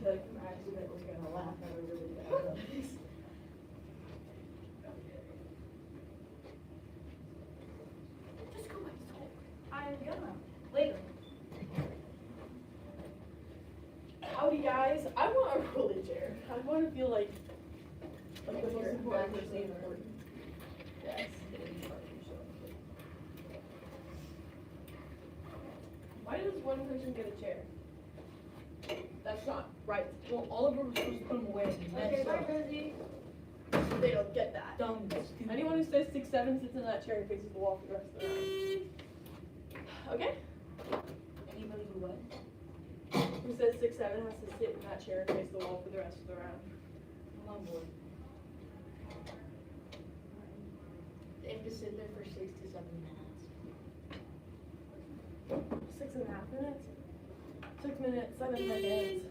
like I'm accidentally gonna laugh at a really bad place. Just go by school. I'm gonna. Later. Howdy guys, I want a rolly chair. I want to feel like the most important person in the room. Yes. Why does one person get a chair? That's not right. Well, all of them are supposed to put them away. Okay, bye, Rosie. They don't get that. Dumb, stupid. Anyone who says 6'7" sits in that chair and faces the wall for the rest of the night. Okay? Anybody who what? Who says 6'7" has to sit in that chair and face the wall for the rest of the round? I'm on board. They have to sit there for 6 to 7 minutes. 6.5 minutes? 6 minutes, 7 seconds.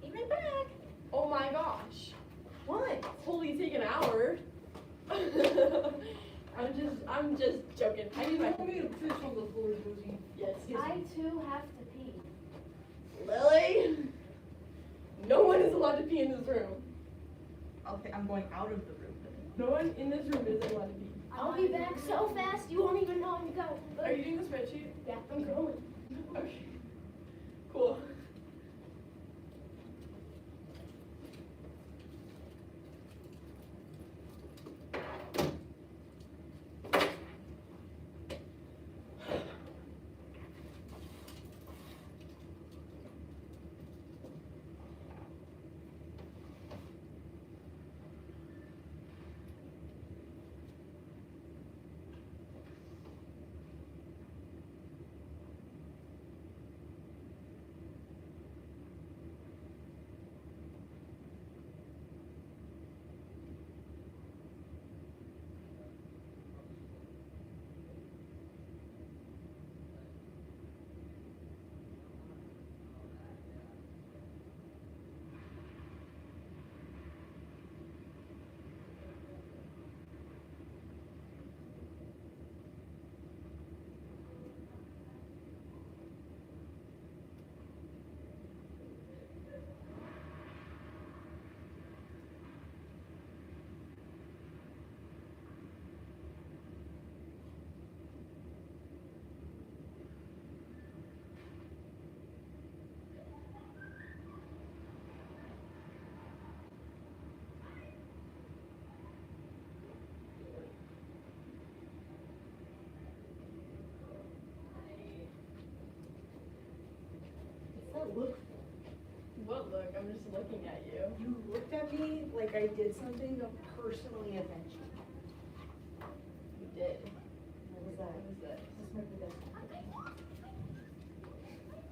Be right back. Oh my gosh. What? It's only take an hour. I'm just joking. I need my Want me to piss on the floor, Josie? yes. I too have to pee. Lily. No one is allowed to pee in this room. Okay, I'm going out of the room. No one in this room is allowed to pee. I'll be back so fast you won't even know I'm going. Are you doing the spreadsheet? Yeah, I'm going. Okay. Cool. What's that look? What look? I'm just looking at you. You looked at me like I did something to personally offend you. You did. What was that? What was that? This might be this.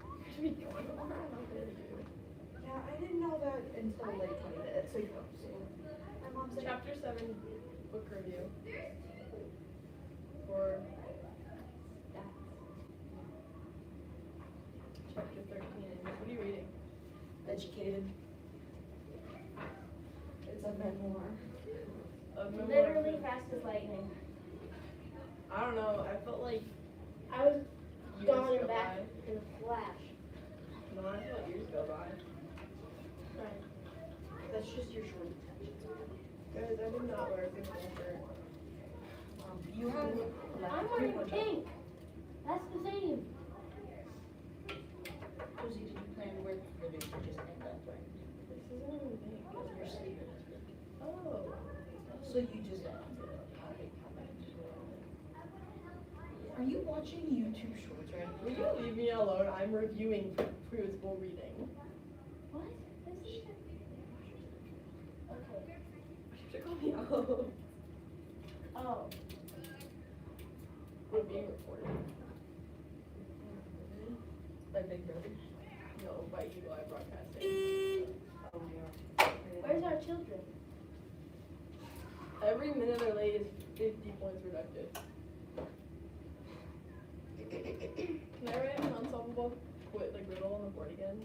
What are you going on? How dare you? Yeah, I didn't know that until like 20 minutes ago. So my mom said, Chapter 7 book review. For chapter 13. What are you reading? educated. It's a memoir. A memoir Literally for- fast as lightning. I don't know. I felt like I was years gone go and back by. in a flash. No, I felt years go by. Right. That's just your short attention. Guys, I did not wear a pink shirt. You have I'm wearing pink. That's the same. Josie, did you plan to wear the video or just end up wearing it? This isn't even pink. Because your sleeve is big. Oh. So you just Are you watching YouTube shorts right Will you leave me alone? I'm reviewing Crucible reading. What? This is okay. You call me out. Oh. We're being recorded. By Big Brother? No, by Eagle Eye Broadcasting. Oh my god. Where's our children? Every minute they're late is 50 points reducted. Can I write an unsolvable riddle on the board again?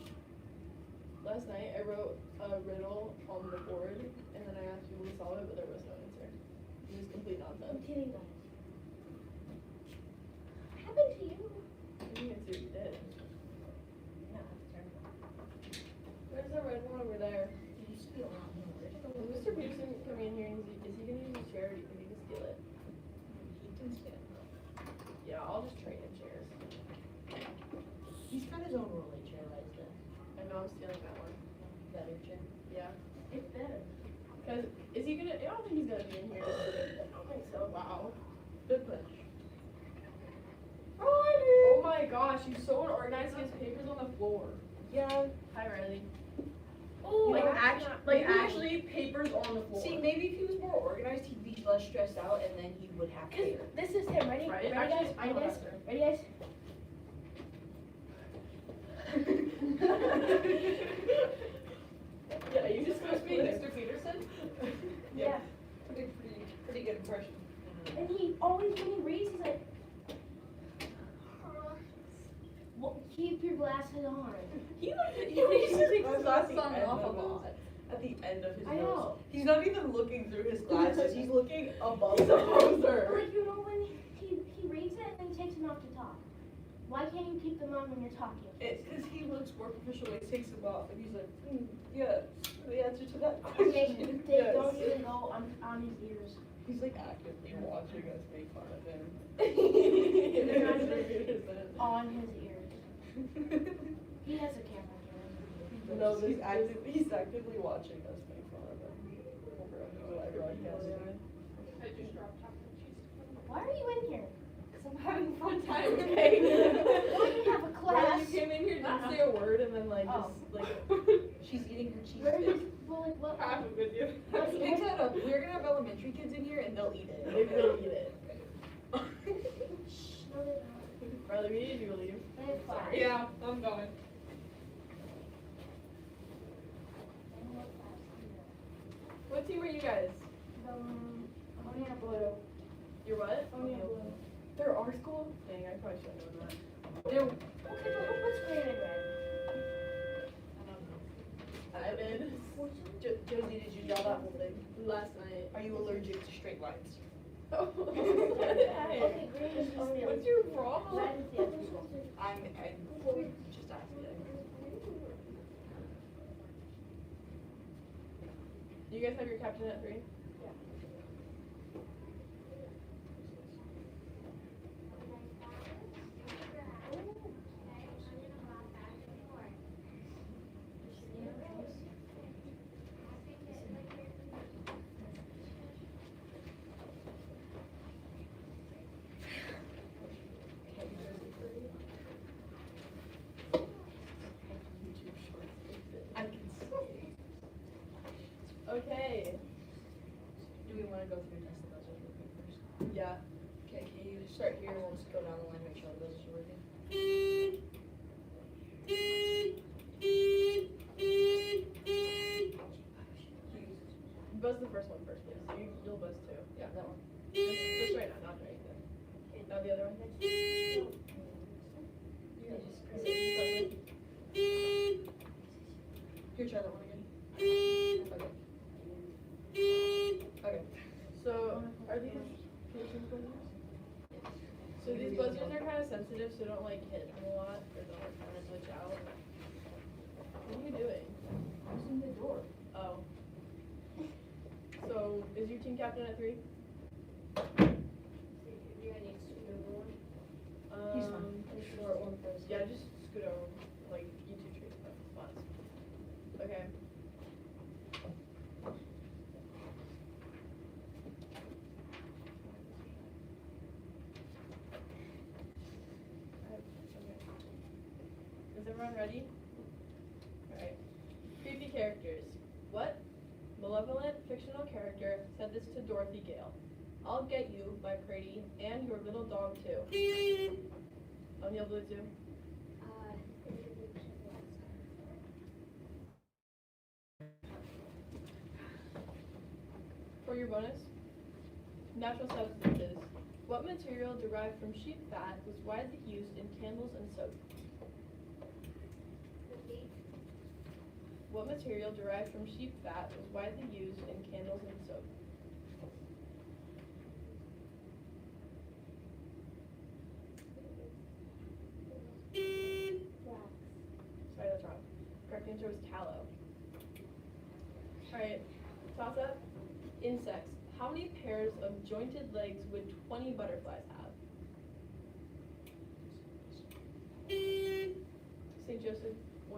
Last night I wrote a riddle on the board and then I asked people to solve it, but there was no answer. It was complete I'm nonsense. kidding, guys. What happened to you? I didn't even see what you did. He's got his own rolling chair right there. I know I'm stealing that one. Better chair. Yeah. It's better. Cause is he gonna? I don't think he's gonna be in here. I don't think so. Wow. Good push. Oh my gosh, he's so unorganized. He has papers on the floor. Yeah. Hi Riley. Oh, Like maybe- actually papers on the floor. See, maybe if he was more organized, he'd be less stressed out, and then he would have Cause hair. this is him. Ready? Right? Ready, Actually, guys? I know Ready, guys? better. Ready, guys? Yeah, you just supposed to be Mr. Peterson? Yeah. Pretty good impression. And he always, when he reads, he's like, well, keep your glasses on. He takes his That's glasses the on end and off a of his- lot. At the end of his I nose. know. He's not even looking through his glasses. He's looking above He's a them. poser. Like, you know, when he reads it and then he takes them off to talk. Why can't you keep them on when you're talking? It's because he looks more professional. He takes them off, and he's like, yeah. The answer to that Okay, question. they Yes. don't even go on his ears. He's like actively watching us make fun of him. They're not even on his ears. He has a camera here. No, he's actively watching us make fun of him. Over on the live broadcast. Why are you in here? I'm having a fun time, okay? Why do you have a Riley, class? you came in here, didn't say a word, and then like Oh. just like She's eating her cheese Where stick. is, well, like, what? half of with you. What- Pick that up. We're gonna have elementary kids in here, and they'll eat it. They will eat it. Shh, no, they don't. Riley, we need you to leave. They have class. Yeah, I'm going. What team are you guys? Only a blue. You're what? Only a blue. They're our school? Dang, I probably should have known that. They're, Okay, but what's green and red? I did. Josie, did you draw that whole thing? Last night. Are you allergic to straight lines? Oh. Okay, green is only a What's your problem? red is the other one. I'm just asking. You guys have your captain at 3? I can see. Okay. Do we want to go through test the buzzers real quick first? Yeah. Okay, can you start here and we'll just go down the line, make sure the buzzers are working? Buzz the first one first, please. You'll buzz too. Yeah, that one. Just right now, not right then. Okay, now the other one. Here, try that one again. Okay. Okay. So, are these piercing buzzers? So these buzzers are kind of sensitive, so don't like hit them a lot, or they'll like kind of glitch out. What are you doing? Using the door. Oh. So, is your team captain at 3? He's fine. Short one first. Yeah, just scoot over, like, you two trade spots. Okay. Is everyone ready? Alright. Creepy characters. What malevolent fictional character said this to Dorothy Gale? I'll get you, my pretty, and your little dog too. O'Neill Blue too. For your bonus, natural substances. What material derived from sheep fat was widely used in candles and soap? What material derived from sheep fat was widely used in candles and soap? Sorry, that's wrong. Correct answer was tallow. Alright, toss up. Insects. How many pairs of jointed legs would 20 butterflies have? Joseph, 1-5.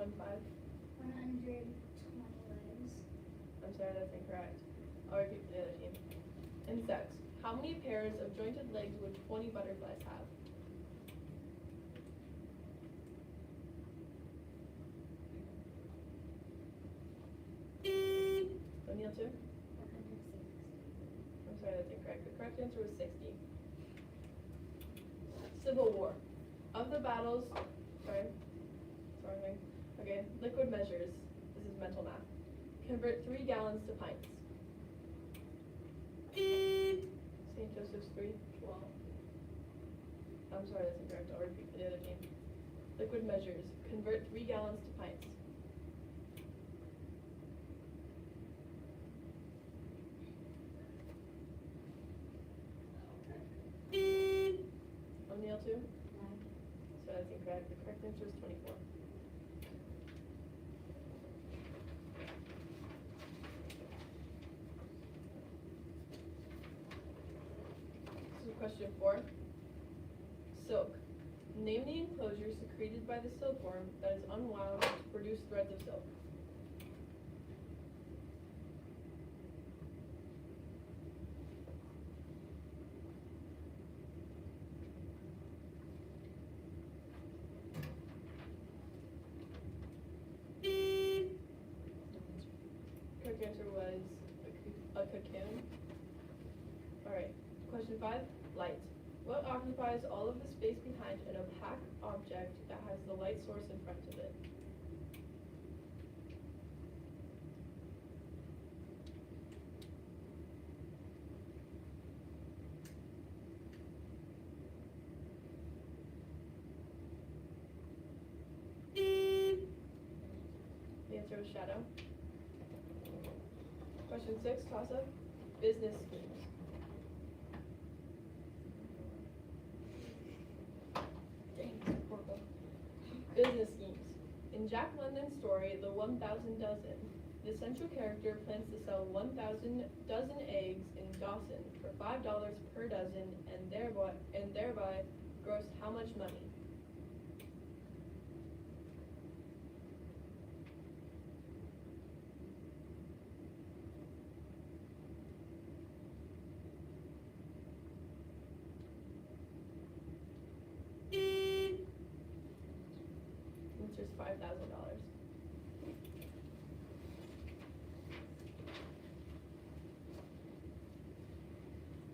120 legs. I'm sorry, that's incorrect. I'll repeat for the other team. Insects. How many pairs of jointed legs would 20 butterflies have? O'Neill, 2? 160. I'm sorry, that's incorrect. The correct answer was 60. Civil War. Of the battles, sorry, okay, liquid measures, this is mental math. Convert 3 gallons to pints. St. Joseph's 3, 12. I'm sorry, that's incorrect. I'll repeat for the other team. Liquid measures, convert 3 gallons to pints. O'Neill, 2? 9. So that's incorrect. The correct answer is 24. This is question 4. Silk. Name the enclosure secreted by the silkworm that is unwound to produce threads of silk. Correct answer was a cocoon. Alright, question 5, light. What occupies all of the space behind an opaque object that has the light source in front of it? The answer was shadow. Question 6, toss-up. Business schemes. Business schemes. In Jack London's story, The 1,000 Dozen, the central character plans to sell 1,000 dozen eggs in Dawson for $5 per dozen and thereby gross how much money? Answer is $5,000.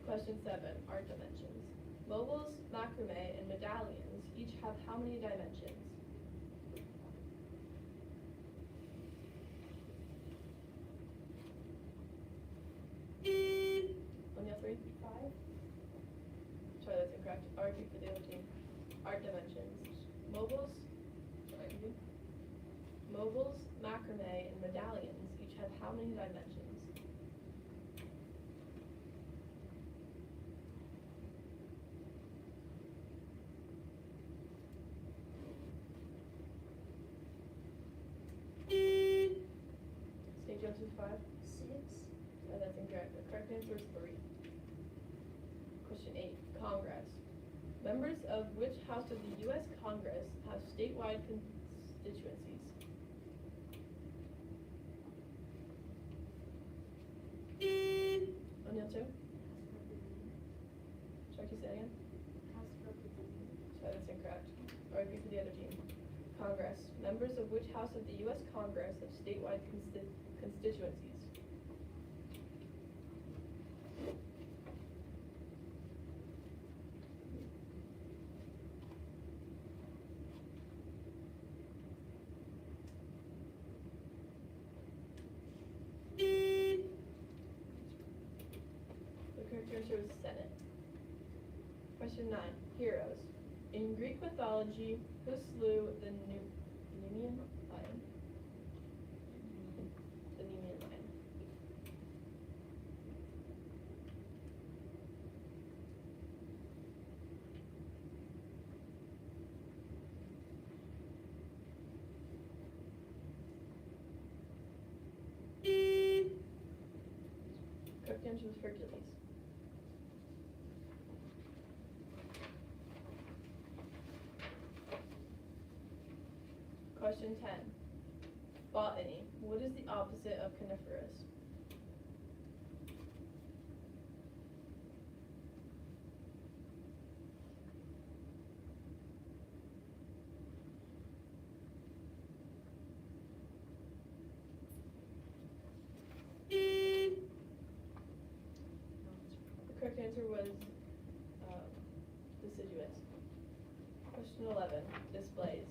Question 7, art dimensions. Mobiles, macrame, and medallions each have how many dimensions? O'Neill, 3? 5. Sorry, that's incorrect. I'll repeat for the other team. Art dimensions. Mobiles, mobiles, macrame, and medallions each have how many dimensions? St. Joseph's 5? 6. No, that's incorrect. The correct answer is 3. Question 8, Congress. Members of which house of the U.S. Congress have statewide constituencies? O'Neill, 2? Sorry, can you say that again? House of Representatives. Sorry, that's incorrect. I'll repeat for the other team. Congress. Members of which house of the U.S. Congress have statewide constituencies? The correct answer was Senate. Question 9. Heroes. In Greek mythology, who slew the Nemean lion? The Nemean lion. Correct answer was Hercules. question 10. Botany. What is the opposite of coniferous? The correct answer was deciduous. Question 11. Displays.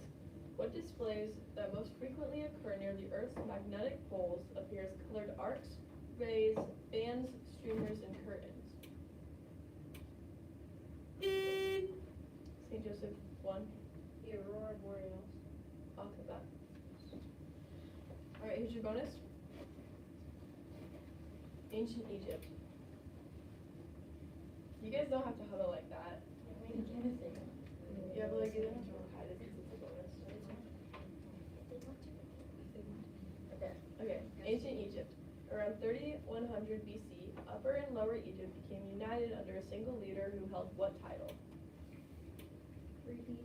What displays that most frequently occur near the Earth's magnetic poles appear as colored arcs, rays, bands, streamers, and curtains? St. Joseph 1. The aurora borealis. I'll come back. Alright, here's your bonus. Ancient Egypt. You guys don't have to huddle like that. Yeah, but like you don't have to hide it because it's a bonus. Okay, Ancient Egypt. Around 3100 BC, Upper and Lower Egypt became united under a single leader who held what title? Repeat.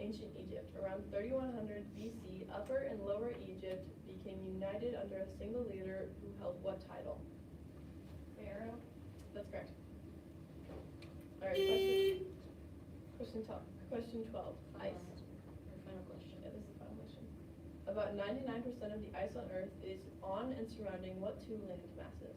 Ancient Egypt. Around 3100 BC, Upper and Lower Egypt became united under a single leader who held what title? Pharaoh. That's correct. Alright, question 12. Ice. Final question. Yeah, this is the final question. About 99% of the ice on Earth is on and surrounding what two land masses?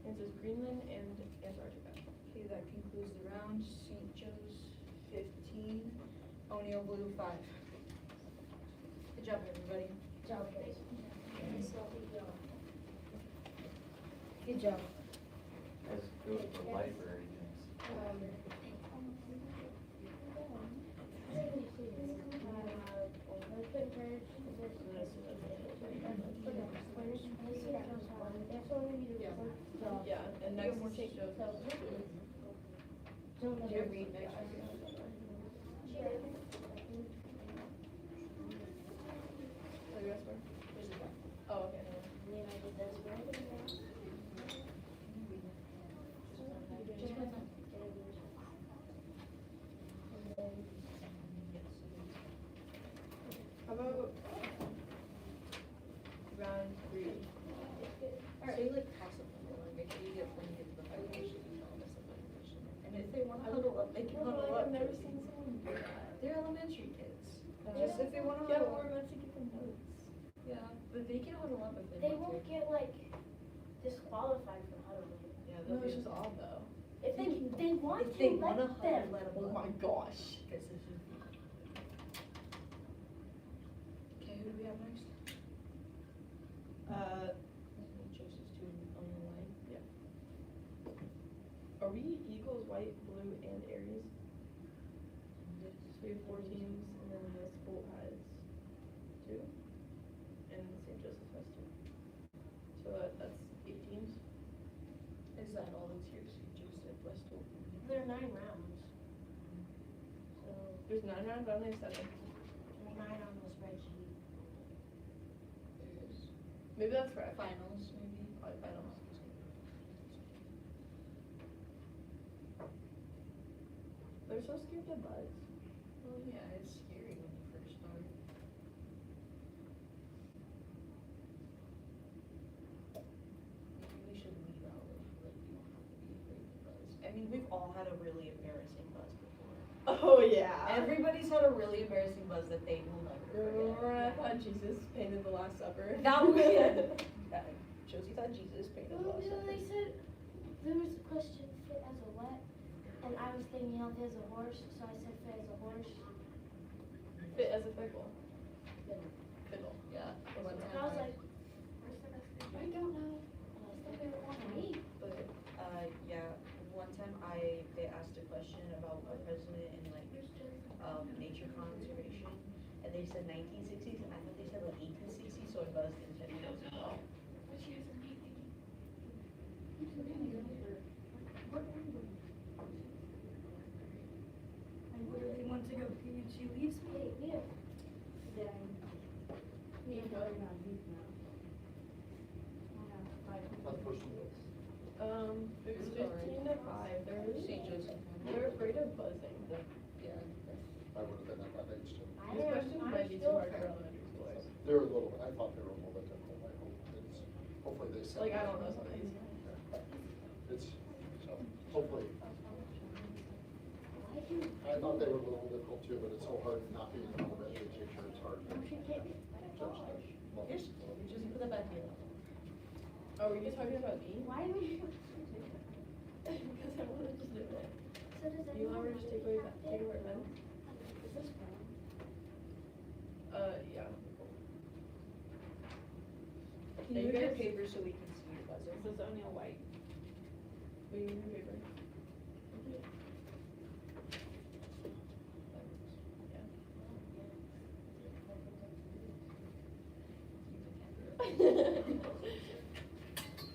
Answers Greenland and Antarctica. Okay, that concludes the round. St. Joe's 15, O'Neill Blue 5. Good job, everybody. Good job, guys. Good job. Let's go to the library next. Yeah, and next is St. Joseph. Do you read next? Oh, you asked for? Oh, okay. How about round 3? So you like pass it along, make sure you get when you get to the foundation, you tell them it's the foundation. And if they wanna huddle up, they can huddle up. I've never seen someone do that. They're elementary kids. Just if they wanna Yeah, huddle we're up. meant to get the notes. Yeah, but they can huddle up if they They want won't to. get like disqualified from huddling. Yeah, No, they'll it's be. just odd though. If they want If to, they let wanna them. huddle, let them. Oh my gosh. Guess this is. Okay, who do we have next? Joseph's doing on the line. Are we Eagles, white, blue, and Aries? So we have 4 teams, and then the school has 2, and St. Joseph has 2. So that's 8 teams. Is that all that's here? St. Joseph, Westall? There are 9 rounds. So There's 9 rounds, I only have 7. there's 9 on the spreadsheet. There is. Maybe that's correct. Finals, maybe? Probably finals. They're so scared to buzz. Well, yeah, it's scary when you first start. Maybe we should leave out of, like, you don't have to be afraid to buzz. I mean, we've all had a really embarrassing buzz before. Oh yeah. Everybody's had a really embarrassing buzz that they will never Remember when I forget. thought Jesus painted the Last Supper? That was it. Josie thought Jesus painted Well, the they said there was a question fit as a what, and I was thinking of it as a horse, so I said fit as a horse. Fit as a fickle. Fiddle. Yeah. One And I time was like, I don't know. And I said they were on me. But, yeah, one time they asked a question about a president in like, nature conservation, and they said 1960s, and I thought they said like 1860s, so I buzzed in 10 minutes as well. I literally want to go pee and she leaves me. They're a little, I thought they were a little bit difficult, I hope it's, hopefully they said. Like, I don't know some of these. It's, so, hopefully. I thought they were a little difficult too, but it's so hard not being an elementary teacher, it's hard to judge them. Here's, just put that back here. Oh, were you talking about me? Why do you? Because I wanted to do it. So does You want me to just take away pen? Is this brown? Yeah. Can you move your paper so we can see your buzzer? This is O'Neill White. Will you move your paper?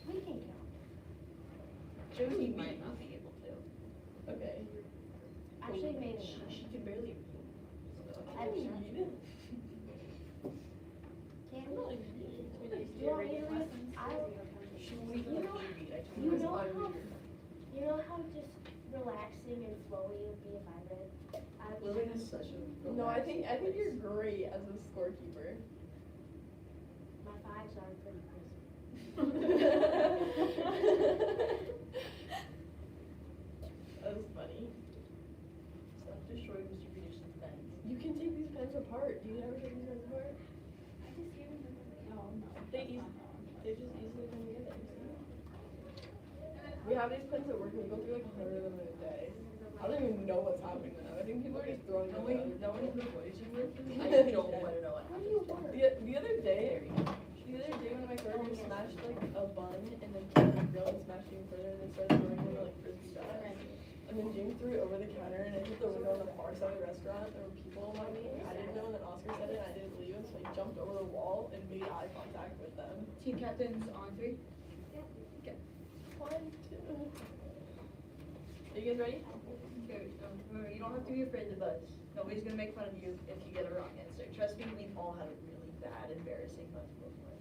We can count. Josie might not be able to. Okay. Actually, maybe She, not. she can barely read. I mean, can we? Do you want me to read? She won't even let me read. I told You her. know how, you know how just relaxing and flowy it would be if I read? Lily has such a. No, I think you're great as a scorekeeper. My fives are pretty crisp. That was funny. Stop destroying Mr. Peterson's pens. You can take these pens apart. Do you ever take these pens apart? They just easily come together. We have these pens at work and we go through like 100 of them in a day. I don't even know what's happening to them. I think people are just throwing them out. No one knows what you work. I don't want to know what How do you work? The other day, one of my coworkers smashed like a bun and then kept the grill and smashed even further and then started throwing them like frisbee style. And then James threw it over the counter and I hit the window on the far side of the restaurant. There were people around me. I didn't know, and then Oscar said it and I didn't believe him, so I jumped over the wall and made eye contact with them. Team captains on 3. One, two. Are you guys ready? Okay, remember, you don't have to be afraid to buzz. Nobody's gonna make fun of you if you get a wrong answer. Trust me, we've all had a really bad, embarrassing buzz before.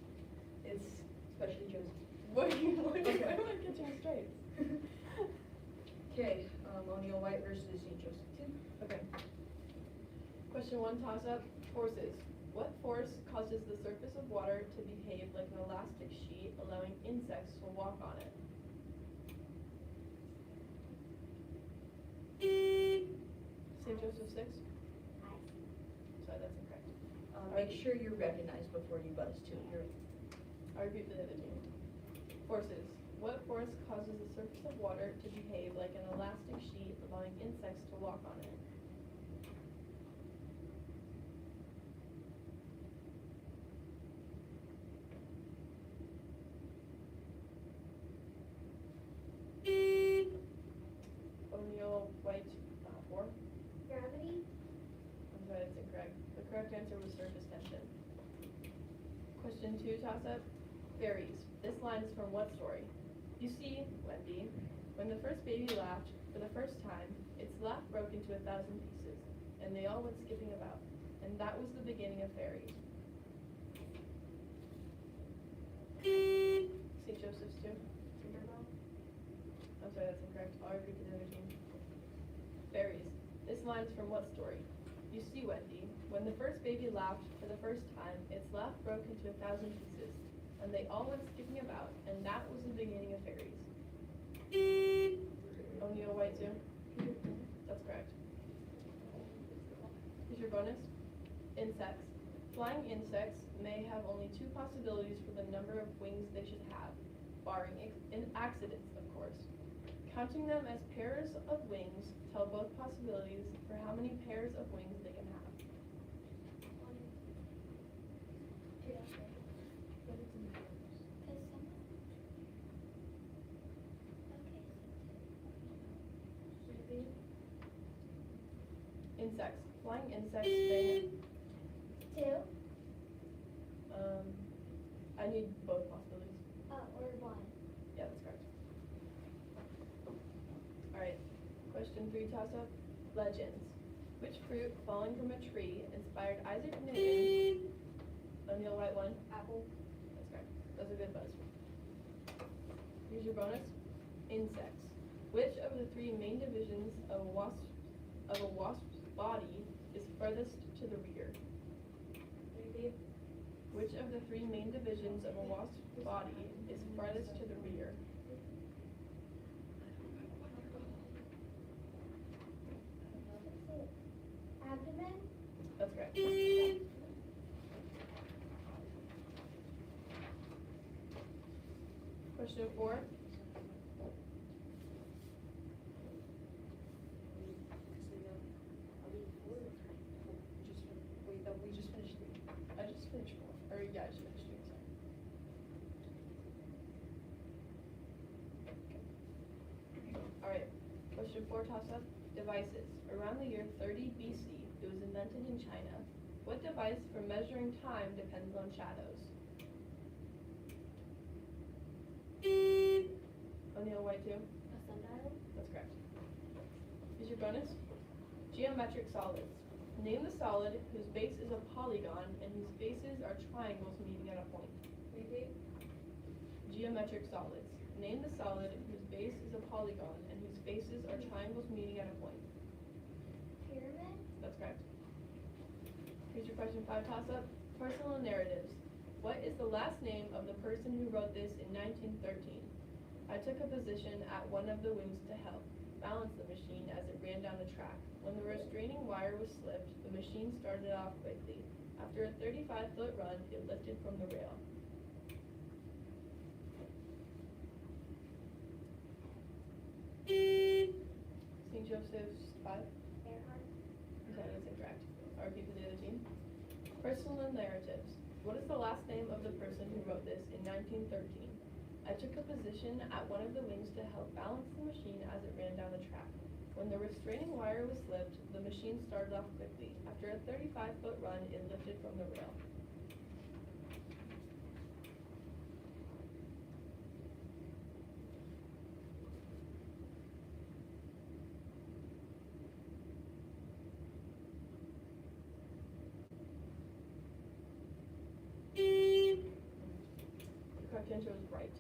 It's, especially Josie. Why am I catching straight? Okay, O'Neill White versus St. Joseph 2. Okay. Question 1, toss up. Forces. What force causes the surface of water to behave like an elastic sheet, allowing insects to walk on it? St. Joseph 6? Sorry, that's incorrect. Make sure you're recognized before you buzz too. I'll repeat the other two. Forces. What force causes the surface of water to behave like an elastic sheet, allowing insects to walk on it? O'Neill White, 4. Gravity? I'm sorry, that's incorrect. The correct answer was surface tension. Question 2, toss up. Fairies. This line is from what story? You see, Wendy, when the first baby laughed for the first time, its laugh broke into 1,000 pieces, and they all went skipping about. And that was the beginning of fairies. St. Joseph's 2. I'm sorry, that's incorrect. I'll repeat the other team. Fairies. This line is from what story? You see, Wendy, when the first baby laughed for the first time, its laugh broke into 1,000 pieces, and they all went skipping about, and that was the beginning of fairies. O'Neill White 2. That's correct. Here's your bonus. Insects. Flying insects may have only 2 possibilities for the number of wings they should have, barring accidents, of course. Counting them as pairs of wings tell both possibilities for how many pairs of wings they can have. Insects. Flying insects may 2? I need both possibilities. Or 1? Yeah, that's correct. Alright, question 3, toss up. Legends. Which fruit falling from a tree inspired Isaac Newton? O'Neill White 1. Apple. That's correct. That's a good buzz. Here's your bonus. Insects. Which of the 3 main divisions of a wasp's body is furthest to the rear? Which of the three main divisions of a wasp's body is farthest to the rear? Abdomen? That's correct. Question 4. We just finished 3. I just finished 4. Or yeah, I just finished 3, sorry. Alright, question 4 toss-up. Devices. Around the year 30 BC, it was invented in China. What device for measuring time depends on shadows? O'Neill White 2? A sundial? That's correct. Here's your bonus. Geometric solids. Name the solid whose base is a polygon and whose faces are triangles meeting at a point. Repeat. Geometric solids. Name the solid whose base is a polygon and whose faces are triangles meeting at a point. Pyramid? That's correct. Here's your question 5 toss-up. Personal narratives. What is the last name of the person who wrote this in 1913? I took a position at one of the wings to help balance the machine as it ran down the track. When the restraining wire was slipped, the machine started off quickly. After a 35-foot run, it lifted from the rail. St. Joseph's 5? Earhart? Okay, that's incorrect. I'll repeat for the other team. Personal narratives. What is the last name of the person who wrote this in 1913? I took a position at one of the wings to help balance the machine as it ran down the track. When the restraining wire was slipped, the machine started off quickly. After a 35-foot run, it lifted from the rail. The correct answer was right.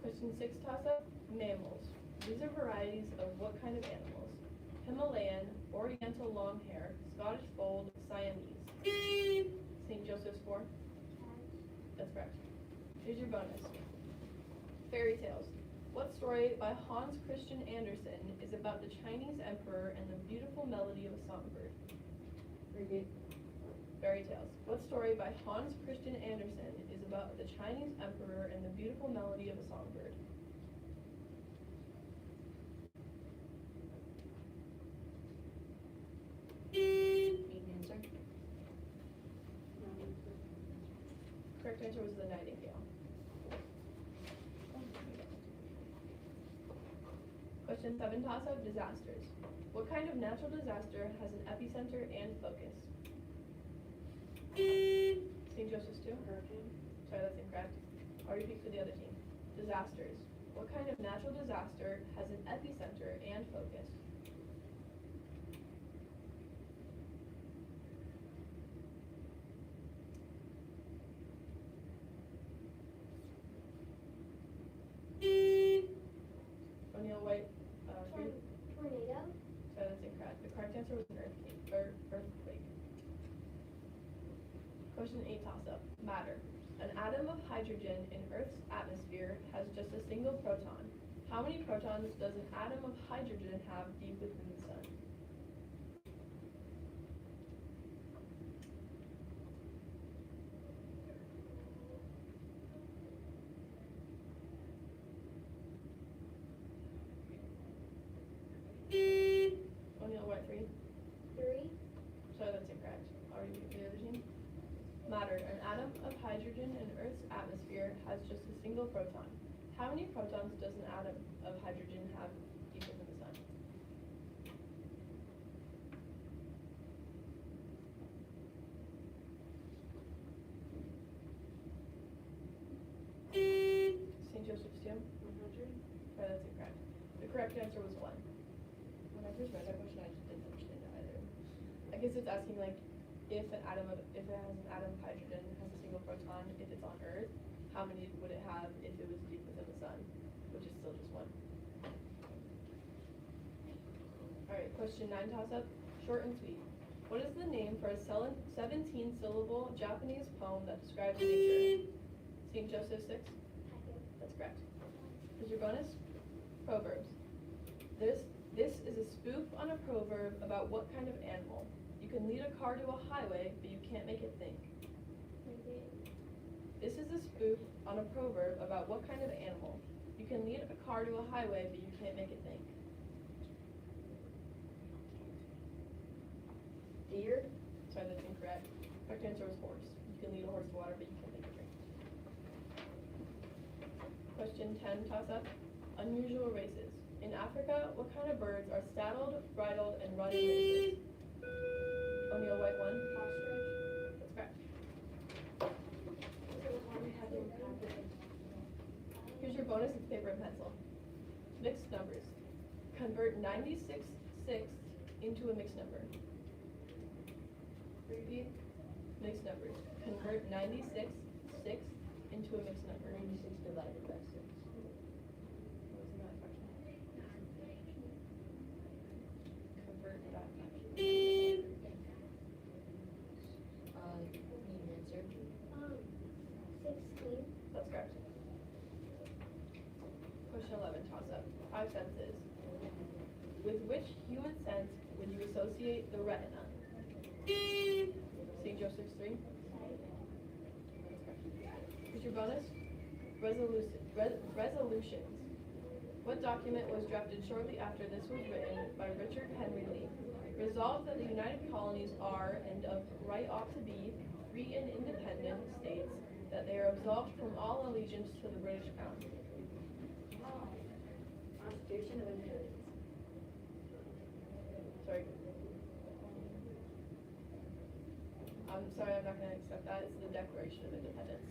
Question 6 toss-up. Mammals. These are varieties of what kind of animals? Himalayan, Oriental long hair, Scottish fold, Siamese. St. Joseph's 4? That's correct. Here's your bonus. Fairy tales. What story by Hans Christian Andersen is about the Chinese emperor and the beautiful melody of a songbird? Repeat. Fairy tales. What story by Hans Christian Andersen is about the Chinese emperor and the beautiful melody of a songbird? Need an answer? Correct answer was the Nightingale. Question 7 toss-up. Disasters. What kind of natural disaster has an epicenter and focus? St. Joseph's 2? Hurricane. Sorry, that's incorrect. I'll repeat for the other team. Disasters. What kind of natural disaster has an epicenter and focus? O'Neill White, 3? Tornado? Sorry, that's incorrect. The correct answer was an earthquake. Question 8 toss-up. Matter. An atom of hydrogen in Earth's atmosphere has just a single proton. How many protons does an atom of hydrogen have deep within the sun? O'Neill White, 3? 3? Sorry, that's incorrect. I'll repeat for the other team. Matter. An atom of hydrogen in Earth's atmosphere has just a single proton. How many protons does an atom of hydrogen have deep within the sun? St. Joseph's 2? 100. Sorry, that's incorrect. The correct answer was 1. When I first read that question, I just didn't understand it either. I guess it's asking like, if it has an atom of hydrogen has a single proton, if it's on Earth, how many would it have if it was deep within the sun, which is still just 1. Alright, question 9 toss-up. Short and sweet. What is the name for a 17-syllable Japanese poem that describes nature? St. Joseph 6? That's correct. Here's your bonus. Proverbs. This is a spoof on a proverb about what kind of animal? You can lead a car to a highway, but you can't make it think. This is a spoof on a proverb about what kind of animal? You can lead a car to a highway, but you can't make it think. Deer? Sorry, that's incorrect. Correct answer was horse. You can lead a horse to water, but you can't make it drink. Question 10, toss up. Unusual races. In Africa, what kind of birds are saddled, bridled, and run in races? O'Neill White 1. That's correct. Here's your bonus of paper and pencil. Mixed numbers. Convert 96 sixths into a mixed number. Repeat. Mixed numbers. Convert 96 sixths into a mixed number. 96 divided by 6. What was that question? Convert that fraction. Need an answer? 16. That's correct. Question 11, toss up. 5 senses. With which human sense would you associate the retina? St. Joseph's 3. Here's your bonus. Resolutions. What document was drafted shortly after this was written by Richard Henry Lee? Resolved that the United Colonies are and of right ought to be free and independent states, that they are absolved from all allegiance to the British Crown. Constitution of Independence. Sorry. I'm sorry, I'm not going to accept that. It's the Declaration of Independence.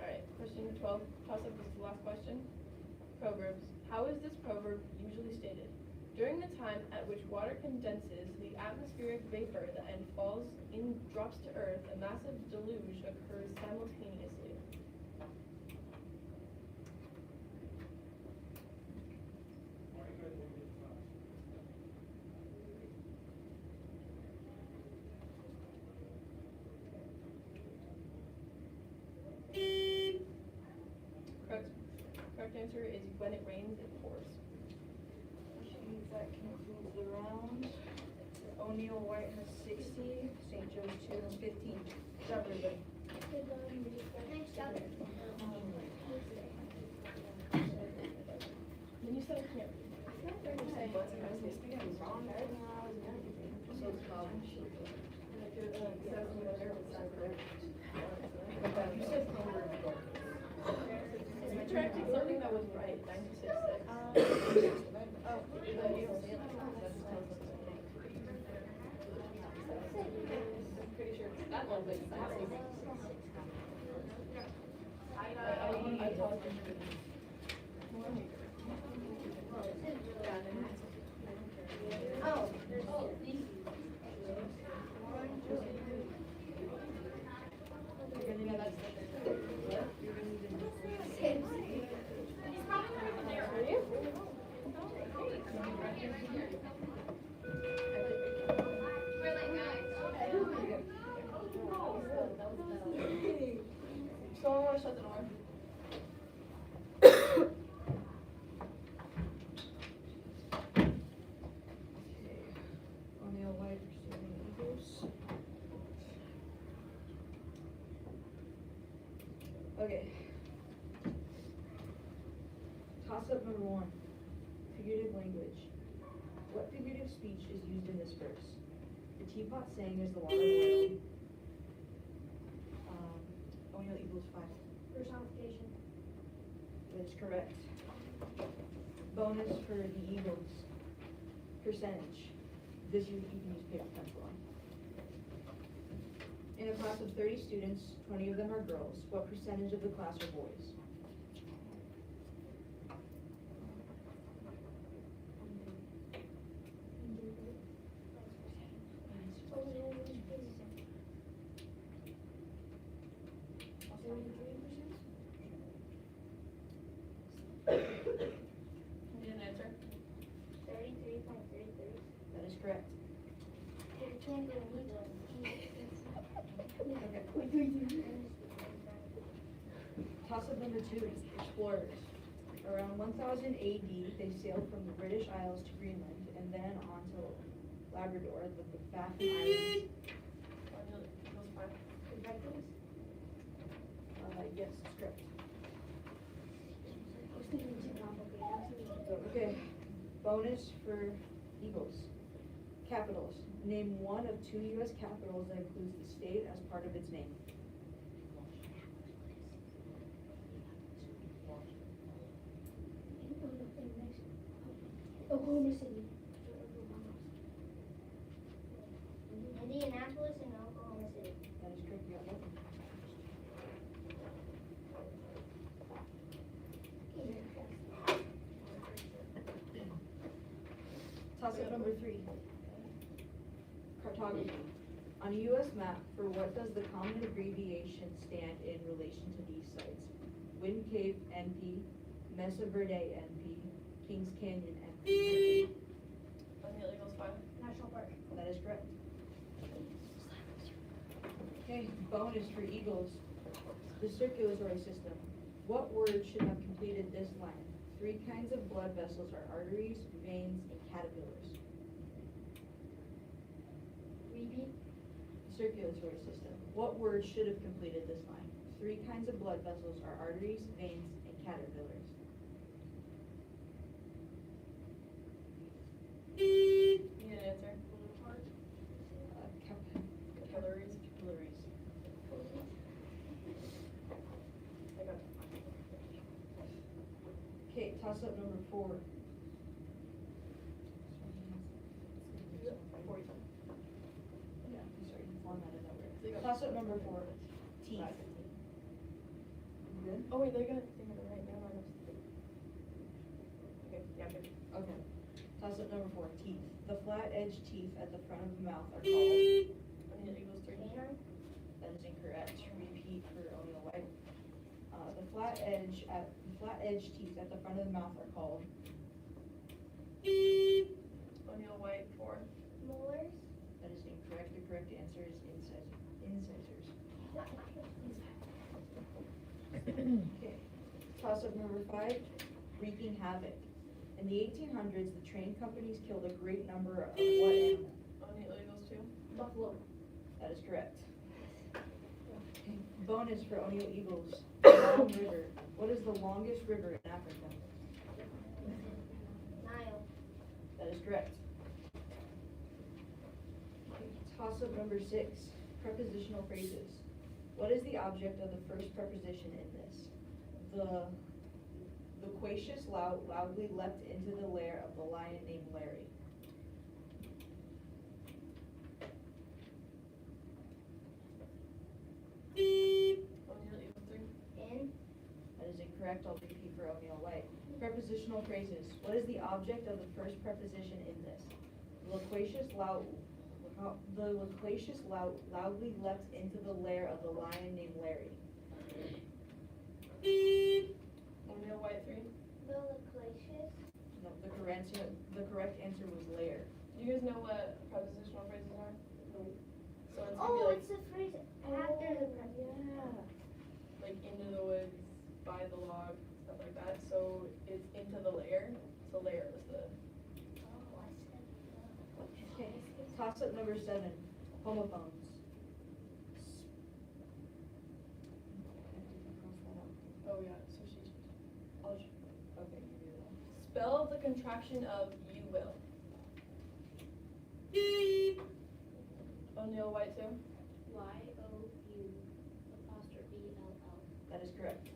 Alright, question 12. Toss up, this is the last question. Proverbs. How is this proverb usually stated? During the time at which water condenses, the atmospheric vapor and falls in drops to earth, a massive deluge occurs simultaneously. Correct answer is when it rains, it pours. That concludes the round. O'Neill White has 60, St. Joe's 2 has 15. Good job, everybody. Nice job. Then you said I can't. So it's called. You said retracting something that was right, 96.6. Pretty sure that one, but I apologize. Oh, Someone want to shut the door? O'Neill White receiving Eagles. Okay. Toss up number 1. Figurative language. What figurative speech is used in this verse? The teapot sang as the water boiled. O'Neill Eagles 5. personification. That is correct. Bonus for the Eagles. Percentage. This you can use paper pencil on. In a class of 30 students, 20 of them are girls. What percentage of the class are boys? Need an answer? 33.33. That is correct. Toss-up number 2, explorers. Around 1000 AD, they sailed from the British Isles to Greenland and then on to Labrador, the Baffin Islands. Yes, it's correct. Okay, bonus for Eagles. Capitals. Name one of 2 U.S. capitals that includes the state as part of its name. Oklahoma City. Indianapolis and Oklahoma City. That is correct, you got one. Toss-up number 3. Cartography. On a U.S. map, for what does the common abbreviation stand in relation to these sites? Wind Cave, NP, Mesa Verde, NP, Kings Canyon, NP. O'Neill Eagles 5. National Park. That is correct. Okay, bonus for Eagles. The circulatory system. What word should have completed this line? 3 kinds of blood vessels are arteries, veins, and caterpillars. Repeat. Circulatory system. What word should have completed this line? 3 kinds of blood vessels are arteries, veins, and caterpillars. You need an answer. Capillaries, capillaries. I got it. Okay, toss up number 4. Yeah, I'm sorry, you formatted that weird. Toss up number 4. Teeth. Good? Oh wait, they're gonna write down on us. Okay, yeah, good. Okay. Toss up number 4. Teeth. The flat edge teeth at the front of the mouth are called. O'Neill Eagles 3. Canine. That is incorrect. Repeat for O'Neill White. The flat edge teeth at the front of the mouth are called. O'Neill White 4. Molars. That is incorrect. The correct answer is incisors. Okay. Toss up number 5. Wreaking havoc. In the 1800s, the train companies killed a great number of what animal? O'Neill Eagles 2. Buffalo. That is correct. Okay. Bonus for O'Neill Eagles. Long River. What is the longest river in Africa? Nile. That is correct. Okay. Toss up number 6. Prepositional phrases. What is the object of the first preposition in this? The loquacious loudly leapt into the lair of the lion named Larry. O'Neill Eagles 3. In. That is incorrect. I'll repeat for O'Neill White. Prepositional phrases. What is the object of the first preposition in this? The loquacious loudly leapt into the lair of the lion named Larry. O'Neill White 3. The loquacious. No, the correct answer was lair. Do you guys know what prepositional phrases are? No. So it's gonna Oh, be it's the phrase after the preposition. like into the woods, by the log, stuff like that. So it's into the lair. So lair was the. Oh, I said. Okay. Toss up number 7. Homophones. Oh yeah. So she's. I'll Okay, you do that. spell the contraction of you will. O'Neill White 2. Y-O-U_L-L. That is correct.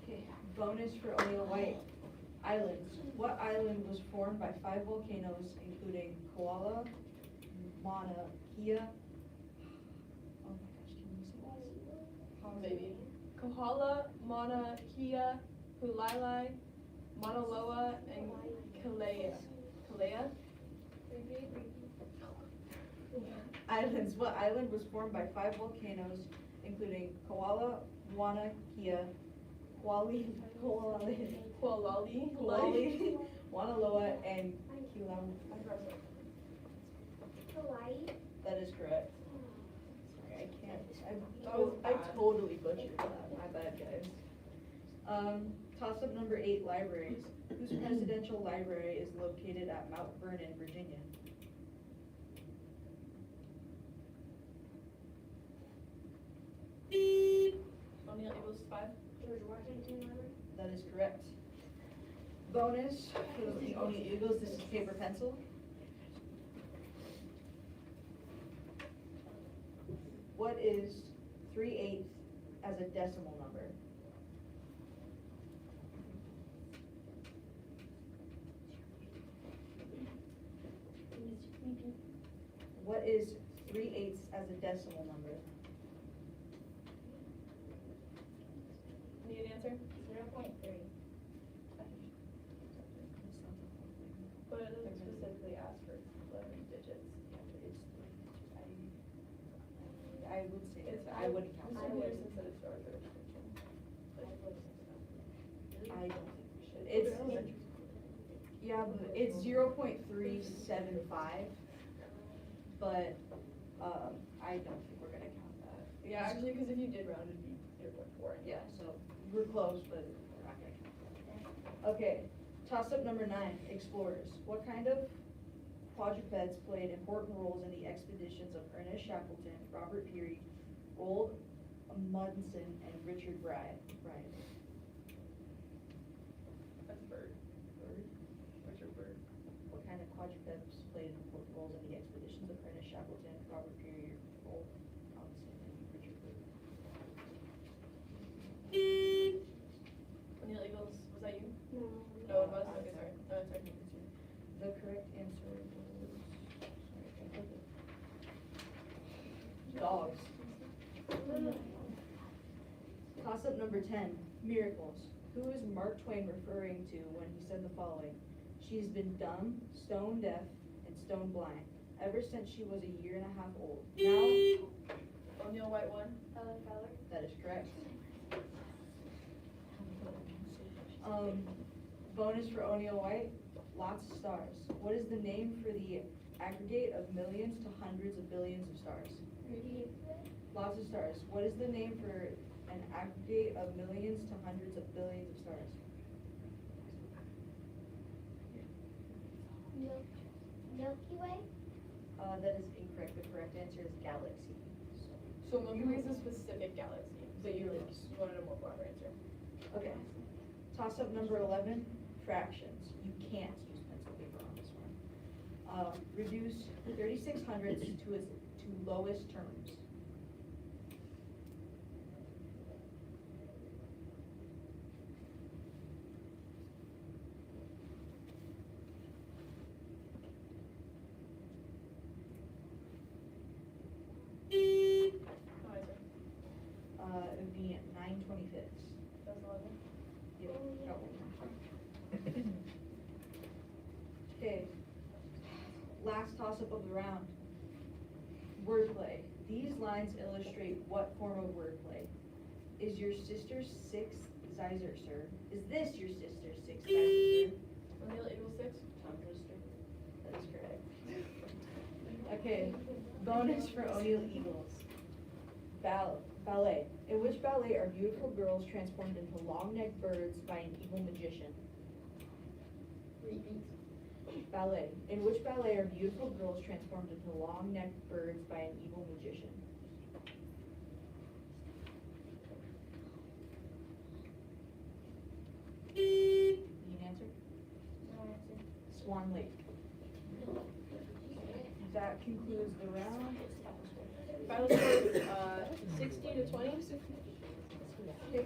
Okay, bonus for O'Neill White. Islands. What island was formed by 5 volcanoes, including Koala, Mauna Kea? Oh my gosh, can you say that? Maybe. Kohala, Mauna Kea, Hulalai, Mauna Loa, and Kelea. Kelea? Islands. What island was formed by 5 volcanoes, including Koala, Mauna Kea, Kuali, Kualali. Mauna Loa, and Kilimanjaro? totally butchered that, my bad, guys. Toss-up number 8, libraries. Whose presidential library is located at Mount Vernon, Virginia? O'Neill Eagles 5. George Washington Library? That is correct. Bonus for the O'Neill Eagles, this is paper pencil. What is 3/8 as a decimal number? What is 3/8 as a decimal number? Need an answer? 0.3. But it doesn't specifically ask for 11 digits. I would say it's, I wouldn't count I that. would since it's our jurisdiction. I don't think we should. It's, yeah, but it's 0.375, but, I don't think we're gonna count that. Yeah, actually, because if you did round, it'd be 0.4. Yeah, so we're close, but we're not gonna count that. Okay, toss-up number 9, explorers. What kind of quadrupeds played important roles in the expeditions of Ernest Shackleton, Robert Peary, Roald Amundsen, and Richard Bryan? That's bird. Bird? Richard Bird. What kind of quadrupeds played important roles in the expeditions of Ernest Shackleton, Robert Peary, Roald Amundsen, and Richard Bryan? O'Neill Eagles, was that you? No. No, it was, okay, sorry. No, it's sorry. The correct answer was dogs. Toss-up number 10, miracles. Who is Mark Twain referring to when he said the following? She's been dumb, stone deaf, and stone blind ever since she was a year and a half old. Now, O'Neill White 1. Ellen Feller? that is correct. Bonus for O'Neill White, lots of stars. What is the name for the aggregate of millions to hundreds of billions of stars? Lots of stars. What is the name for an aggregate of millions to hundreds of billions of stars? Milky Way? That is incorrect. The correct answer is galaxy. So Milky Way is a specific galaxy. But you're You wanted a more broader answer. Okay. Toss-up number 11, fractions. You can't use pencil paper on this one. Reduce 3600ths to its lowest terms. No answer. It would be 9/25. That's 11. Yep, got one. Okay, last toss-up of the round. Wordplay. These lines illustrate what form of wordplay? Is your sister's sixth Sizer, sir? Is this your sister's sixth Sizer, sir? O'Neill Eagles 6. That is correct. Okay, bonus for O'Neill Eagles. Ballet. In which ballet are beautiful girls transformed into long-necked birds by an evil magician? Repeat. Ballet. In which ballet are beautiful girls transformed into long-necked birds by an evil magician? Need an answer? No answer. Swan Lake. That concludes the round. Final score, 60 to 20.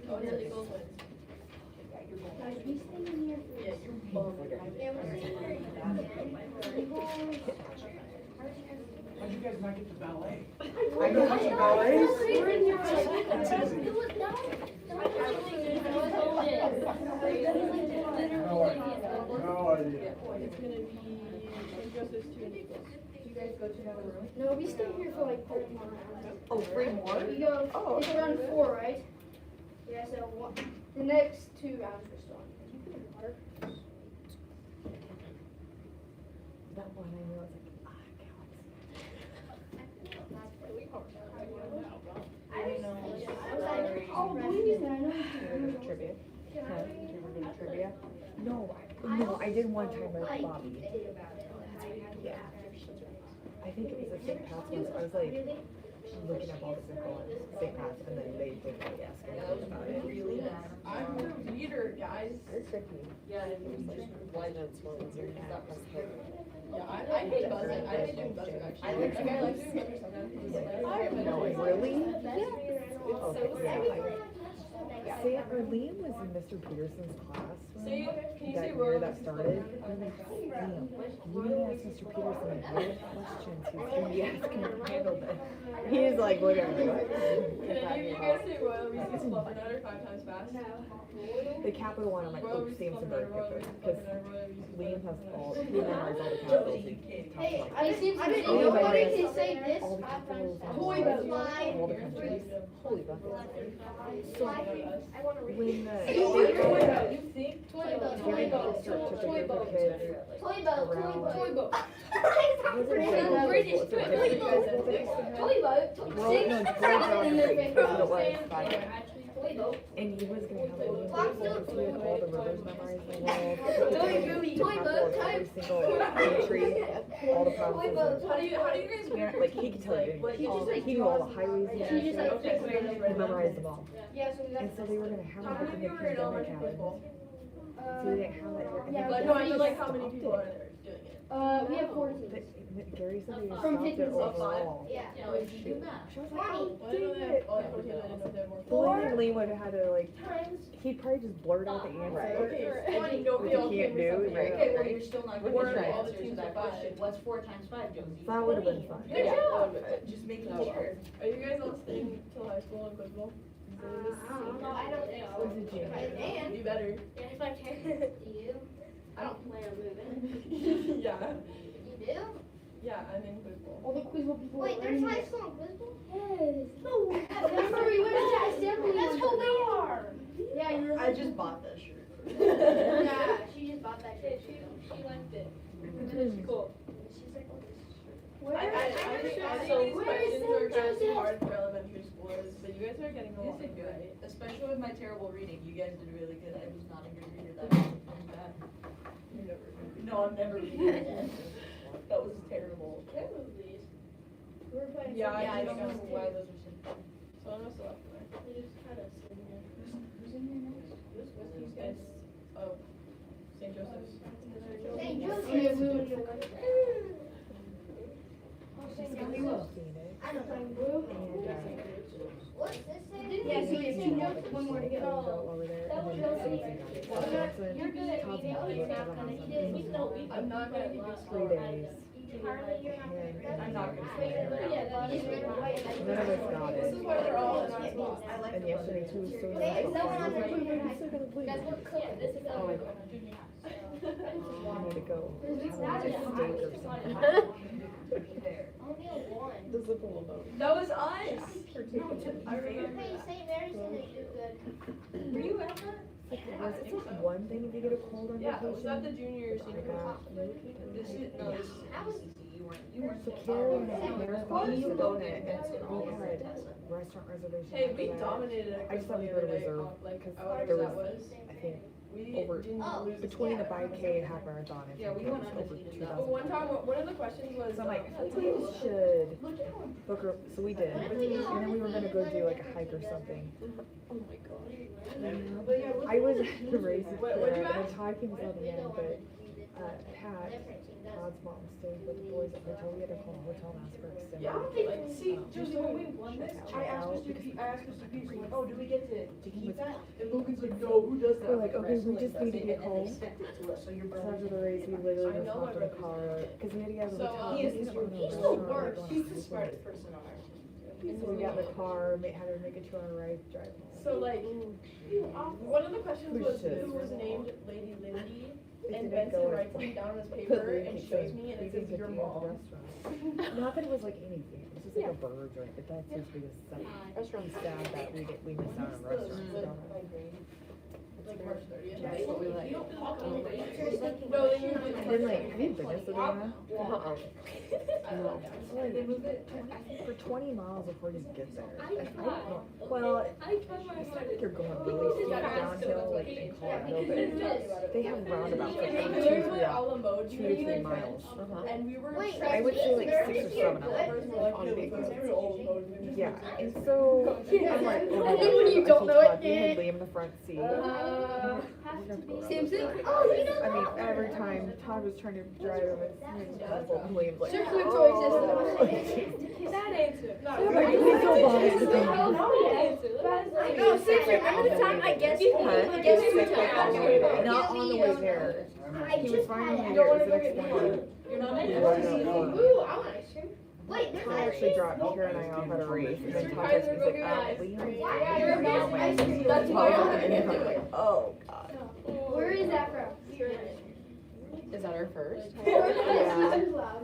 O'Neill Eagles wins. Guys, we stay in here for. Yeah, you're bummed. Yeah, we're staying here. How'd you guys not get to ballet? I know what's ballet. We're in here. No idea. It's gonna be St. Joseph's 2 and Eagles. Do you guys go to another room? No, we stay here for like 3 more rounds. Oh, 3 more? We go, Oh, it's okay. round 4, right? Yeah, so the next 2 rounds we're still on. Can you put in water? That one I know, it's like, I know. Oh, Louise, I know. Trivia. Huh? Did you ever go to trivia? No, I did one time with Bobby. Yeah. I think it was at St. Pat's once. I was like looking up all the people at St. Pat's, and then they did like ask me about it. Really bad. I'm the leader, guys. It's tricky. Yeah, and it was just Why not slow your cat? Yeah, I hate buzzing. I hate doing buzzing actually. I like Like, I like doing buzzing sometimes. Because it's like, I No, have really? It's so Okay, yeah. See, Liam was in Mr. Peterson's class. Say, can you That say year royal? that started. I'm like, Liam, you didn't ask Mr. Peterson like what questions he was gonna be asking to handle this. He's like, whatever. Can any of you guys say royal Reese's Fluffernutter 5 times fast? The capital one, I'm like, Royal oh, Reese's Sam's a Fluffernutter, bird royal picker, Reese's because Fluffernutter, royal Reese's Liam has Fluffernutter. all, he memorized all the capitals. He talks Hey, like I see, I mean, Oh, nobody but- can say this all the 5 times capitals, fast. Toy all boat. all the countries. Holy buckets. I wanna read. When the You think? Toy boat, Gary toy boat, Foster took toy a group of boat. kids Toy boat, toy around- boat. Toy boat. Was it British was it toy British? boat. Toy boat. Well, no, it's Greg Rodriguez, it was, but- Toy boat. And he was gonna have Liam Fox do Toy he had all the rivers memorized in the world. Toy boat, Every single country, all the Toy boat. provinces. How do you guys Yeah, like he could tell you, Like, he knew all the highways and He just, like, shit. fixed He memorized them all. Yeah, so we got. And so they were gonna have How him many in of the you were in pandemic elementary cabin. football? So they didn't have that here. And Yeah, then Like, they no, I mean, just like, how many stopped people it. are there doing it? We have 4 teams. Gary said they just From stopped it 15 to 5. overall. Yeah. No, if you do math. She was like, oh, Well, I didn't know they dang had, it. oh, I thought you didn't know they had more. Well, then Lee would have had to like, Times. he'd probably just blurt out the answer. Okay, and Twenty. nobody else Which you can't came do, with something. right? Okay, well, you're still not We're gonna gonna get all the answers to teams that are five. question. What's 4 times 5, Josie? That would have been fun. Good job. Just making No. sure. Are you guys all staying till high school and football? I don't think so. What's the junior? And You better. if I can. Do you? I don't plan on moving. Yeah. You do? Yeah, I'm in football. All the Quizville people. Wait, there's high school in Quizville? Yes. No. That's where we went to assembly. That's who we are. Yeah, you're. I just bought that shirt. Yeah, she just bought that shit. She liked it. Cool. She's like, oh, this is I think So these where is questions are kind of Joseph? hard for elementary schoolers, but you guys are getting along, Yes, I do. right? Especially with my terrible reading. You guys did really good. I was not a good reader that time. You're never. No, I'm never reading again. That was terrible. We're playing. Yeah, Yeah, I I don't think know why those are simple. So I'm still up there. Who's in here next? It's, oh, St. Joseph's. St. Joseph. Yeah, we would. I don't know. And, What's this say? Yeah, so it's St. Joseph, one more to go go. over there, and then Samson got it. So Samson, You're good at Todd's reading. mom You're went to not the gonna hospital. eat it. You know, eat I'm not gonna be 3 days. Carly, you're not gonna. And I'm not gonna Wait, say it. yeah, you just read it away. none of us got This is it. why we're all in our spots. I like And the yesterday too, so Hey, I was no like, one on the "Wait, junior I'm high still gonna Guys, bleed." we're cooking. This is Oh my God. I need to go have a steak or something. only a 1. The zip will know. That was us. I remember Hey, that. St. Mary's gonna do good. Were you at that? It's like one thing if you get a cold on Yeah, it was at the vacation. junior I senior. got This is, no, this is NCC. You weren't So supposed Karen to. and Karen Why do used you to go go there? in, That's and in all we of had Tessa. restaurant reservations. Hey, we after that. dominated I just it thought we the were other day, reserved, like, because however there that was, was. I think, We over- didn't lose. between the 5K and half marathon, I Yeah, think we it went was over undefeated 2,000. But one time, one of the questions was. So I'm like, I think we should book her, so we did, What if we do and then we were gonna go do like a hike or something. Oh my god. But yeah, I was at the race with What'd you Kara, and ask? then Todd came out the end, but, Pat, Todd's mom stayed with the boys at the hotel, we had to call a hotel and ask for extended. Yeah, like, See, Josie, when we won this, I asked Mr. Peterson, like, oh, do we get to keep that? And Logan's like, no, who does that? We're like, okay, we just need to get And they home. sent it to us, so you're So burning. after the race, we literally I just know hopped in my a car, cause we had to get out of the So, hotel. he we is didn't want to he's go the to a worst. restaurant, He's the like, smartest person on earth. So we got in the car, had to make a 2-hour ride, drive home. So like, one of the questions We was should. who was named Lady Lindy, It and didn't Benson go as writes me planned. down on his But paper we and keep shows saying, me, and we it didn't says get your to go to the mom. restaurant. Not that it was like anything, it was just like a bird, right, but that's just because some restaurant sad that we missed out on restaurants. I agree. like March 30th. That's what we like. No, they moved it to And then March like, have you been to 30th. Savannah? Uh-uh. No. Like, They move it. I think for 20 miles before you get there. I don't know. Well, it's not like you're going really steep downhill like in Colorado, but they have roundabouts We like literally 2 were all emoji 2 to 3 miles. and we were. Wait, I would say like 6 or 7 of them. On big roads. Yeah, and so I'm like, oh my And gosh, then when you I don't told know it, Todd, we had Liam in the front seat. Simpson? Oh, you know. I mean, every time Todd was trying to drive him, it's terrible. Liam's like, Circulatory oh. That answer. I'm like, please don't bother with me. No, seriously, remember the time I guessed? I guessed you were Not on the way there. He was fine on the way You don't there. wanna It was go the next get morning. You're not Ooh, I want ice cream. Wait, there's Todd ice actually cream. dropped Kira and I off at a race, and then Todd Tyler, texted me, go he's get like, ice Liam. cream. Why are there ice cream? That's why I'm gonna do it. Oh, God. Where is that from? Is that her first? Yeah.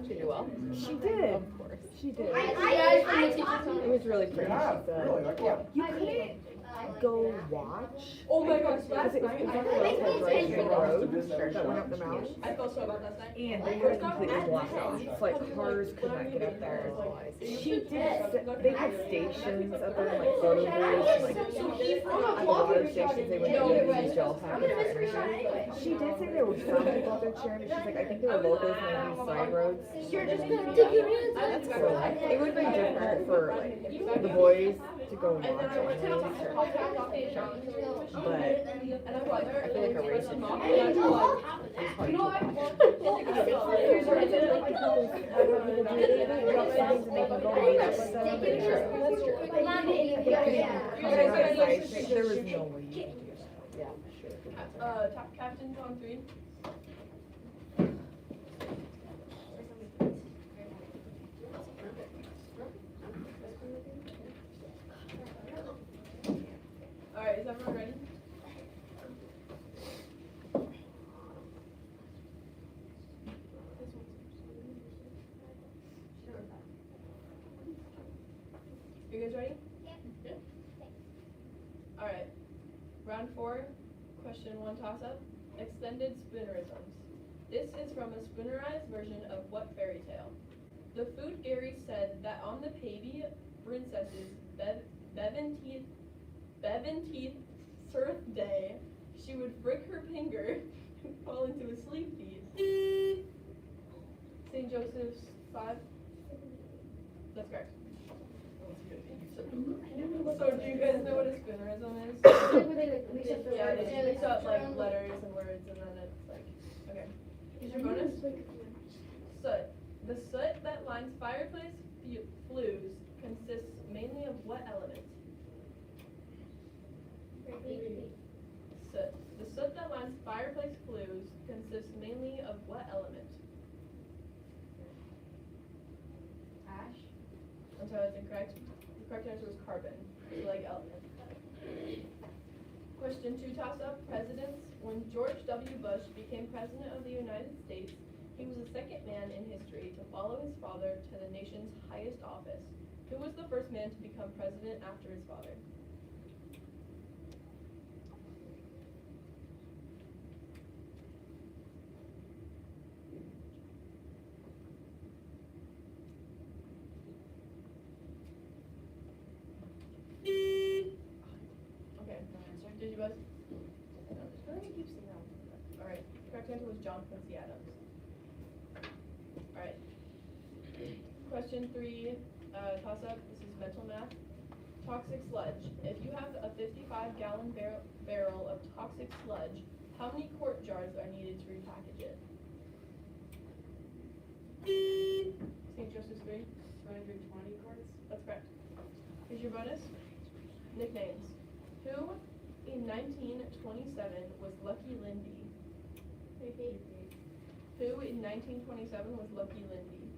She did well. She did. Of course. She did. It was really pretty, Yeah, she said. really, like what? You couldn't go watch. Oh my gosh, Because last it was night. one of those that drives you the road that went up the mountain. I felt so about last night. And they were completely blocked off. It's like cars could not get up there. She did, they had stations up there, like photo booths, like at the water stations, they would use gel packets for energy. She did say there were some people out there cheering, but she's like, I think they were locals on these side roads. You're just gonna take your hands That's So it would be different for like the boys to go watch And then I went to anyways. But and I went there. I feel like a racing mom. mom. And I was like, You know what? here's what I said, like, you know, other people do it, they drop things and they can go meet up with them. And there was no way you could do that. Captain's on 3. Alright, is everyone ready? You guys ready? Yeah. Alright. Round 4, question 1 toss-up. Extended spinnerisms. This is from a spinnerized version of what fairy tale? The food Gary said that on the baby princess's Bevan Teeth Surf Day, she would frick her finger and fall into a sleep feed. St. Joseph's 5. That's correct. So do you guys know what a spinnerism is? Yeah, they just mix up like letters and words and then it's like, okay. Here's your bonus. Soot. The soot that lines fireplace flues consists mainly of what element? Soot. The soot that lines fireplace flues consists mainly of what element? Ash. I'm sorry, that's incorrect. The correct answer was carbon, like element. Question 2 toss-up. Presidents. When George W. Bush became president of the United States, he was the second man in history to follow his father to the nation's highest office. Who was the first man to become president after his father? Okay. Did you buzz? Alright. Correct answer was John Quincy Adams. Alright. Question 3, toss-up. This is mental math. Toxic sludge. If you have a 55-gallon barrel of toxic sludge, how many quart jars are needed to repackage it? St. Joseph's 3. 220 quarts. That's correct. Here's your bonus. Nicknames. Who in 1927 was Lucky Lindy? Who in 1927 was Lucky Lindy?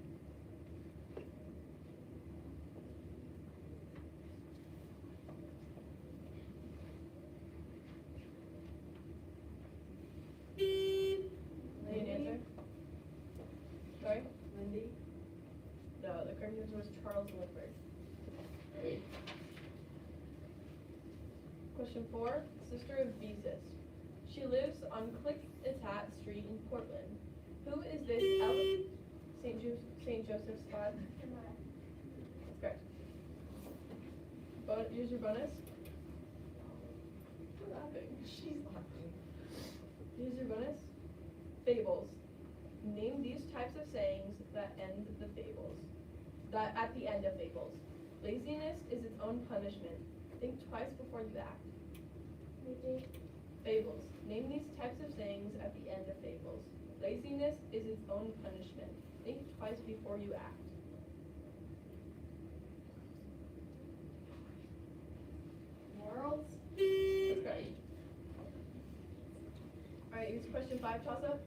Need an answer? Sorry? Lindy. No, the correct answer was Charles Lindbergh. Question 4, sister of Beezus. She lives on Click-Etat Street in Portland. Who is this St. Joseph's spot? That's correct. Here's your bonus. You're laughing. She's laughing. Here's your bonus. Fables. Name these types of sayings that end the fables. That at the end of fables. Laziness is its own punishment. Think twice before you act. Fables. Name these types of sayings at the end of fables. Laziness is its own punishment. Think twice before you act. Morals? That's right. Alright, here's question 5 toss up.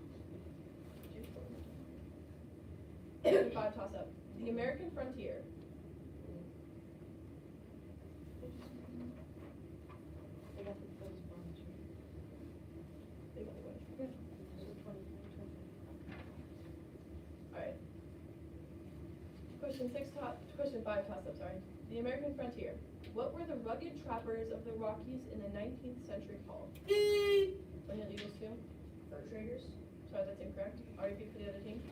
Question 5 toss up. The American frontier. I got the first one. They got the question. Alright. Question 5 toss up, sorry. The American frontier. What were the rugged trappers of the Rockies in the 19th century called? Any illegals too? Fur traders? Sorry, that's incorrect. I'll repeat for the other team.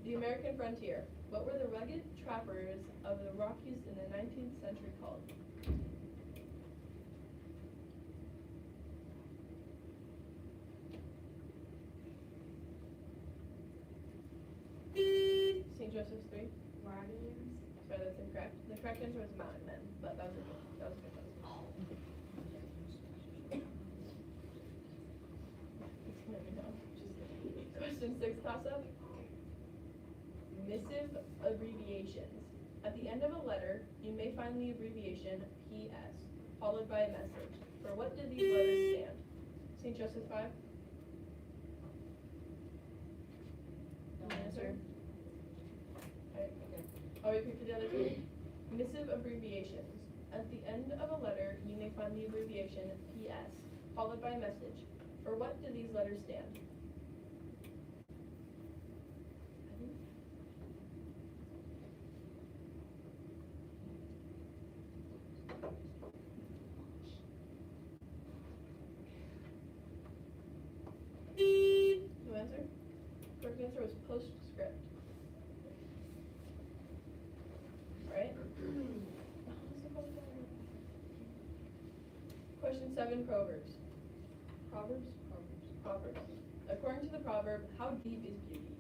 The American frontier. What were the rugged trappers of the Rockies in the 19th century called? St. Joseph's 3. Sorry, that's incorrect. The correct answer was mountain men, but that was a good one. Let me know. Question 6 toss up. Missive abbreviations. At the end of a letter, you may find the abbreviation PS, followed by a message. For what do these letters stand? St. Joseph's 5. No answer. Alright, okay. I'll repeat for the other two. Missive abbreviations. At the end of a letter, you may find the abbreviation PS, followed by a message. For what do these letters stand? No answer? Correct answer was postscript. Right? Question 7, Proverbs. Proverbs? Proverbs. According to the proverb, how deep is beauty?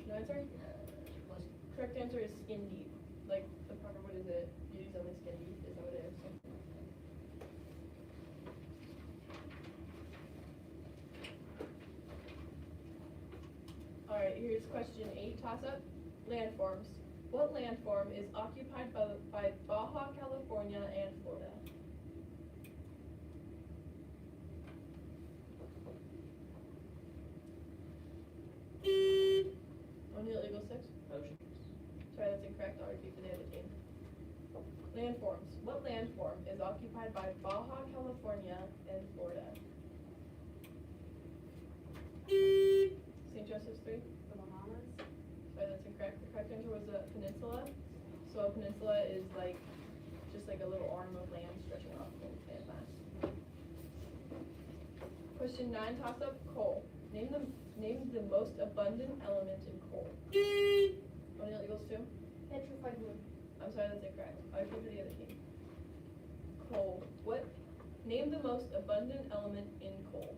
No answer? Correct answer is skin deep. Like the proverb, what is it? Beauty's only skin deep, is that what it is? Alright, here's question 8, toss up. Landforms. What landform is occupied by Baja California and Florida? O'Neill, Eagle 6? Ocean. Sorry, that's incorrect. I'll repeat for the other team. Landforms. What landform is occupied by Baja California and Florida? St. Joseph's 3? The Bahamas? Sorry, that's incorrect. The correct answer was a peninsula. So a peninsula is like, just like a little arm of land stretching off the landmass. Question 9, toss up coal. Name the most abundant element in coal. O'Neill, Eagles 2? Petrified wood. I'm sorry, that's incorrect. I'll repeat for the other team. Coal. What? Name the most abundant element in coal.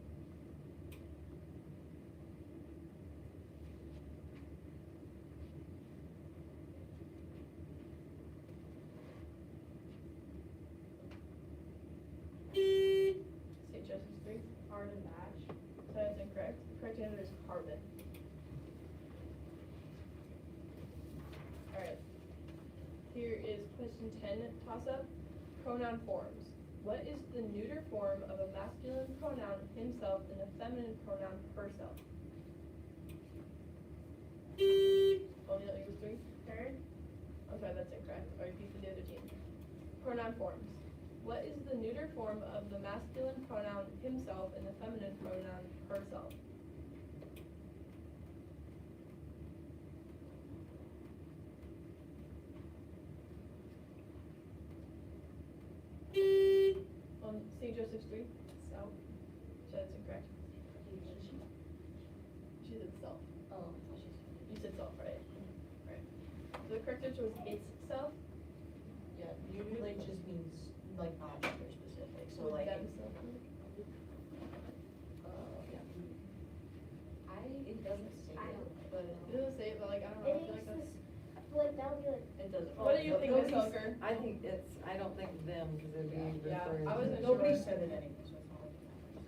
St. Joseph's 3? Hard and ash. Sorry, that's incorrect. The correct answer is carbon. Alright. Here is question 10, toss up. Pronoun forms. What is the neuter form of a masculine pronoun himself and a feminine pronoun herself? O'Neill, Eagles 3? Third. I'm sorry, that's incorrect. I'll repeat for the other team. Pronoun forms. What is the neuter form of the masculine pronoun himself and the feminine pronoun herself? On St. Joseph's Street, south. So that's incorrect. She said self. Oh, You said self, right? Right. So the correct answer was it's self. yeah, neuter like just means like not gender specific, so With like. themself. Yeah. It doesn't say I it, don't- but It doesn't say it, but like, I don't know, I feel like that's. Like, that would be like, it doesn't. What do you think, Ms. Hooker? I think it's, I don't think them, because it'd be Yeah, referring. I wasn't Nobody sure. said it anyway, so it's not like it matters.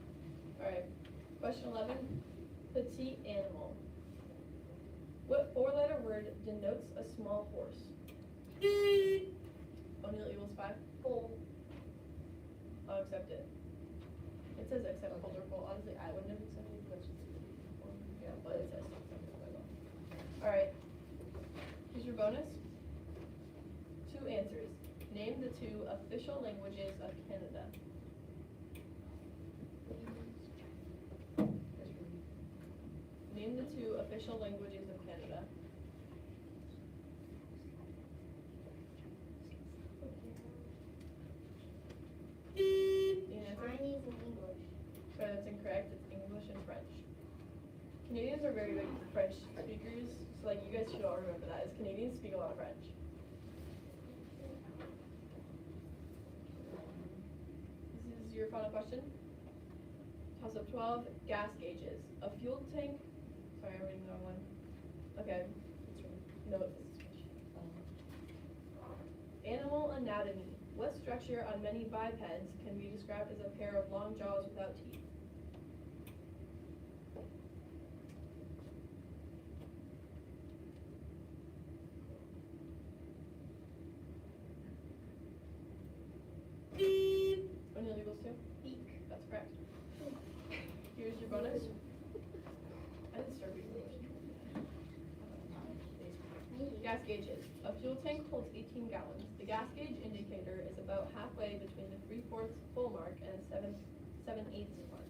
Alright, question 11, petite animal. What four-letter word denotes a small horse? O'Neill equals 5? full. I'll accept it. It says accept full or full, honestly, I wouldn't have accepted it, but yeah, but it says accept full, I will. Alright, here's your bonus. 2 answers. Name the 2 official languages of Canada. Name the 2 official languages of Canada. Need an answer? Chinese and English. Sorry, that's incorrect. It's English and French. Canadians are very big French speakers, so like you guys should all remember that, as Canadians speak a lot of French. This is your final question. Toss up 12, gas gauges. A fuel tank, sorry, I'm reading the wrong one. Okay, no, it's animal anatomy. What structure on many bipeds can be described as a pair of long jaws without teeth? O'Neill equals 2? Beak. That's correct. Here's your bonus. I didn't start reading the gas gauges. A fuel tank holds 18 gallons. The gas gauge indicator is about halfway between the 3/4 full mark and the 7/8 mark.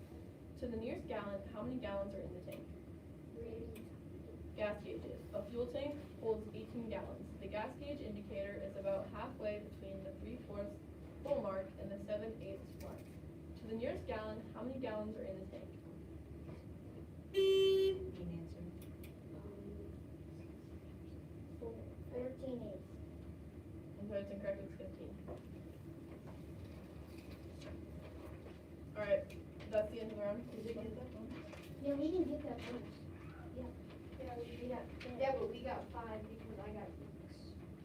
To the nearest gallon, how many gallons are in the tank? Gas gauges. A fuel tank holds 18 gallons. The gas gauge indicator is about halfway between the 3/4 full mark and the 7/8 mark. To the nearest gallon, how many gallons are in the tank? Need an answer. 14 I'm sorry, it's incorrect, it's 15. Alright, that's the end of the round. Did you get that one? Yeah, we didn't get that bonus. Yeah. We got. Yeah, but we got 5 because I got.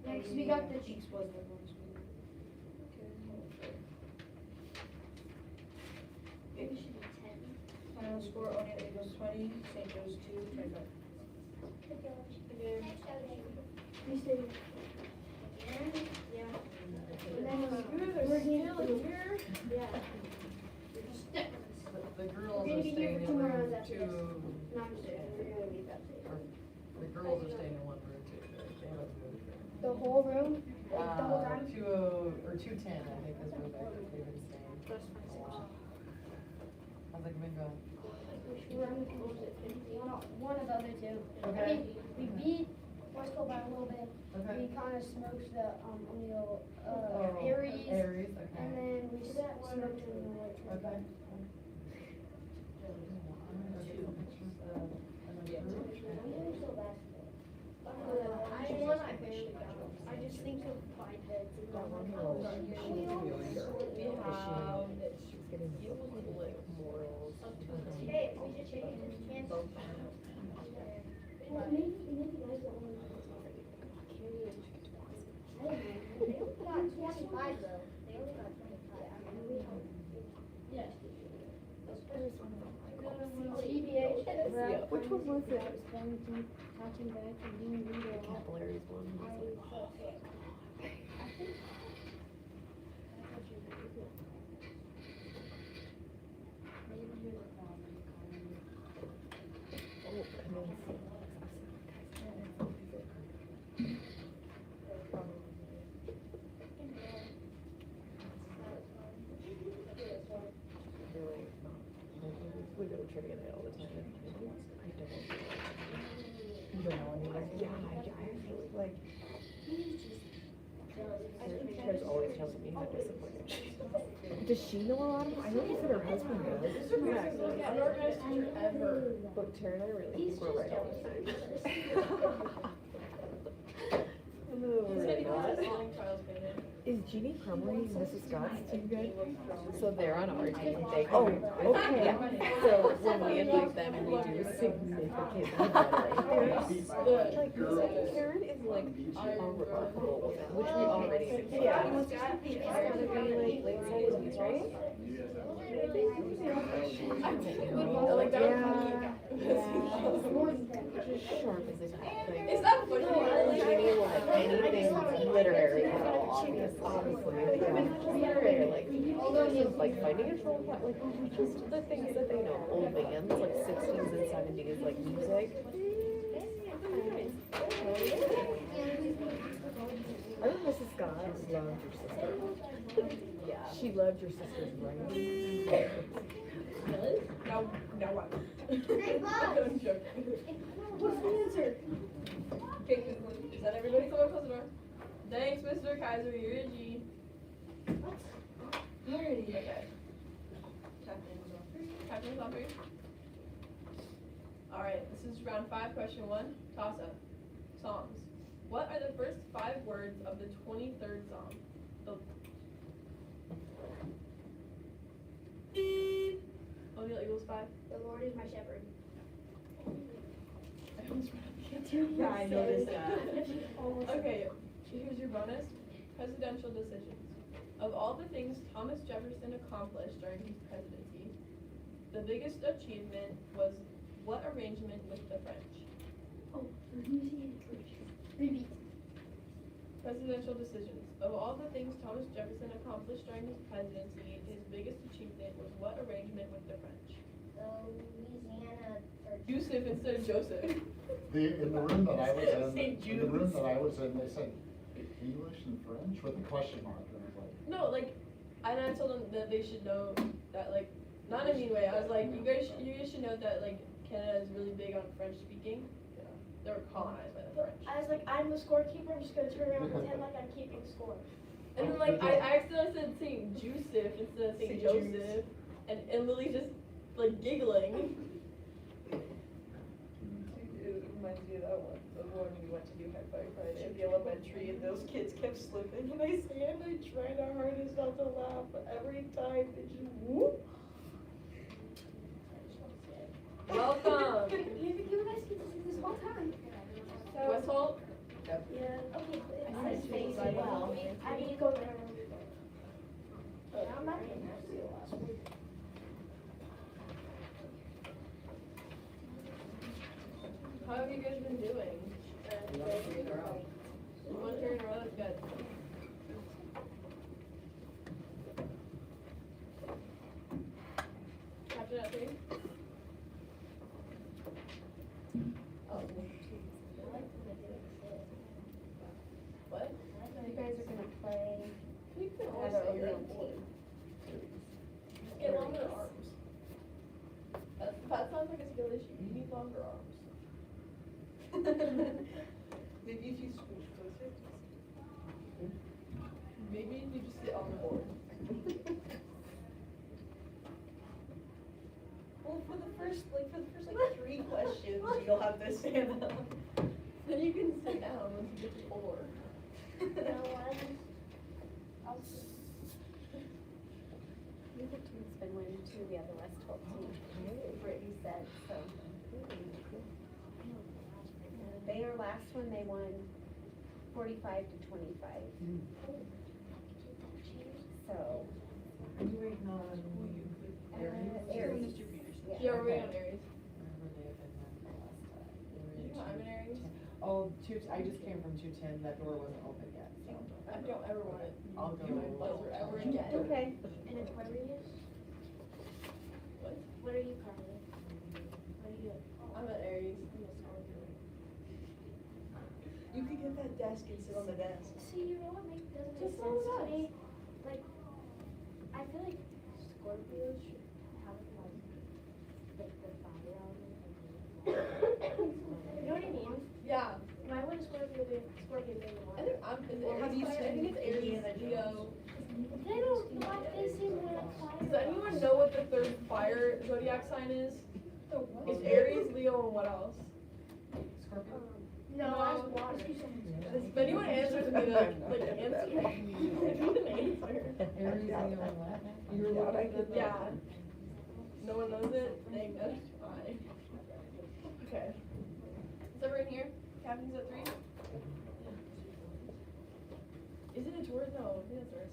Yeah, 'cause we got the Cheeks was the bonus one. Maybe it should be 10. Final score, O'Neill equals 20, St. Joe's 2, 25. We stayed. Yeah. And then we're here. Yeah. The We're girls gonna are be here staying for in 2 more room hours after 2, this. No, I'm just kidding. We're gonna leave that safe. or the girls are staying in one room too, right? They have a room. The whole room? Like the whole time? 20, or 210, I think is where they've been staying. How's it been going? We're on the close it. One of the other 2. Okay. I mean, we beat Westco by a little bit. Okay. We kind of smoked the O'Neill Oh, Aries. Aries, okay. And then we smoked the Okay. I just think of bipeds and That one then girl, I she was feeling her. We have She was getting the like morals. Hey, we should check it in Kansas. Both. Maybe guys don't want to. I don't know. They only got 25 though. They only got 25. I mean, we have. Yes. Oh, EVA. Yeah, which one was it? Talking back and being rude. Capillaries one. Oh, and then. Paris always tells me how disappointed she is. Does she know a lot of them? I know you said her husband does. This is the most unorganized teacher ever. But Tara and I really think we're right all the time. No, He's we're getting all not. his healing trials painted. Is Jeannie Crumley Mrs. Scott's team good? So they're on our team. They Oh, come. okay. Yeah. So when we invite them and we do significantly better. Like Karen is like a remarkable woman, which we already think. Yeah. It's gotta be like late seventies, right? Like that Yeah. Just sharp as a tack. Is that funny? Jeannie will like anything literary at all. Honestly, literary, like financial, like just the things that they know. Old bands, like 60s and 70s, like music. I think Mrs. Scott loved your sister. Yeah. She loved your sister's writing. Now what? I'm joking. What's the answer? Okay, is that everybody? Someone close the door. Thanks, Mr. Kaiser. You're a G. What? Alrighty. Okay. Captain's on 3. Alright, this is round 5, question 1. Toss up. Songs. What are the first 5 words of the 23rd song? O'Neill Eagles 5. The Lord is my shepherd. I almost ran out the answer. Yeah, I noticed that. Okay, here's your bonus. Presidential decisions. Of all the things Thomas Jefferson accomplished during his presidency, the biggest achievement was what arrangement with the French? Oh, repeat. Presidential decisions. Of all the things Thomas Jefferson accomplished during his presidency, his biggest achievement was what arrangement with the French? Louisiana or Yusuf instead of Joseph. In the room that I was St. in the room Jude's. that I was in, they said English and French with a question mark, and I was like, No, like, and I told them that they should know that, like, not in a mean way. I was like, you guys should know that, like, Canada is really big on French speaking. They were colonized by the French. I was like, I'm the scorekeeper, I'm just gonna turn around and pretend like I'm keeping score. And then, like, I accidentally said St. Joseph instead of St. St. Joseph, and Lily just, like, giggling. It reminds me of that one, the one we went to do High Five Friday at the elementary, and those kids kept slipping, and I stand, I tried our hardest not to laugh, but every time they just whoop. Welcome. You guys get to see this whole time. Westholt? Yeah. Okay, but I it's see face it well. well. I need to go there. I'm not getting that deal last week. How have you guys been doing? One turn in a row, that's good. Captain at 3? What? You guys are gonna play. You can always Have a say you're real on board. team. Just get longer arms. That sounds like a skill issue. You need longer arms. Maybe if you scooch closer. Maybe if you just sit on the board. Well, for the first 3 questions, you'll have to stand up. Then you can sit down once you get to 4. I'll see. The team's been winning too, we have the West Hope team, Brittany said, so. Their last one, they won 45 to 25. So, Are you waiting on Aries. Yeah, we're waiting on Aries. Whatever day of it was the last time. You know, I'm an Aries. Oh, I just came from 210, that door wasn't open yet, so. I don't ever want it. I'll go. You my buzzer ever again. Okay. And Aquarius? What? What are you, Carly? What are you? I'm an Aries. I'm a Scorpio. You could get that desk and sit on the desk. See, you know what doesn't make Just sense so to me? Like, I feel like Scorpios should have like the fire on them. You know what I mean? Yeah, My one is Scorpio day, Scorpio day I think have you seen, I think it's Aries, Leo. They don't, why they say we're not Does anyone know what the third fire zodiac sign is? It's Aries, Leo, and what else? No, that's water. If anyone answers me, like answer. I need an answer. You're allowed, I could. Yeah. No one knows it? Dang, that's fine. Okay. Is everyone here? Captain's at 3? Isn't it Taurus? No, I think it's Taurus.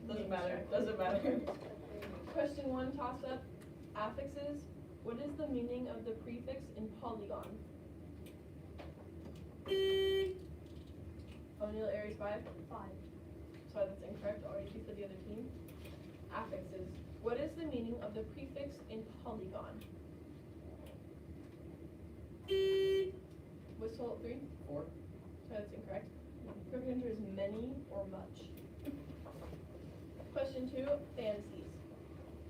Doesn't matter. Doesn't matter. Question 1, toss up. Affixes. What is the meaning of the prefix in polygon? O'Neill, Aries 5? 5. Sorry, that's incorrect. Already for the other team. Affixes. What is the meaning of the prefix in polygon? Whistle 3? 4. Sorry, that's incorrect. Correct answer is many or much. Question 2, fancies.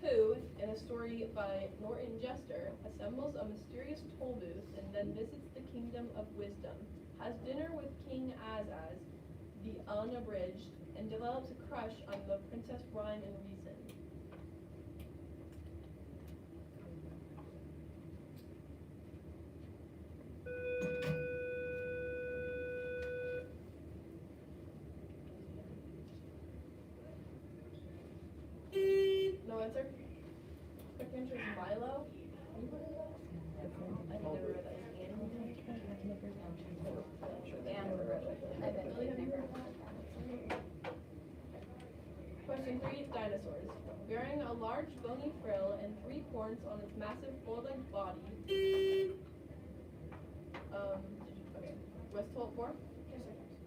Who, in a story by Norton Jester, assembles a mysterious toll booth and then visits the kingdom of wisdom, has dinner with King Azaz, the unabridged, and develops a crush on the Princess Rhyme and Reason? No answer? Correct answer is Milo. I never read that. Question 3, dinosaurs. Bearing a large bony frill and 3 horns on its massive four-legged body. Okay. Westholt 4?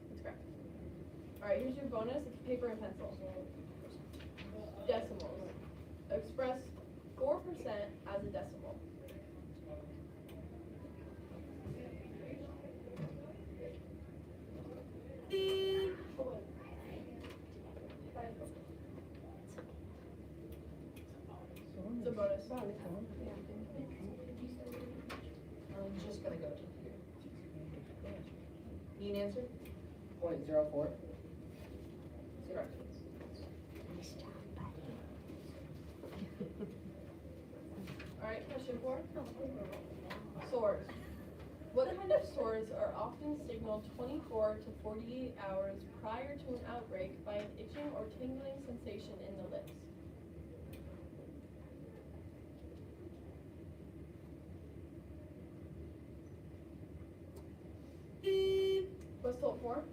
That's correct. Alright, here's your bonus. It's paper and pencil. Decimals. Express 4% as a decimal. It's a bonus. I'm just gonna go to here. Need an answer? .04. Correct. Alright, question 4. Sores. What kind of sores are often signaled 24 to 48 hours prior to an outbreak by an itching or tingling sensation in the lips? Westholt 4?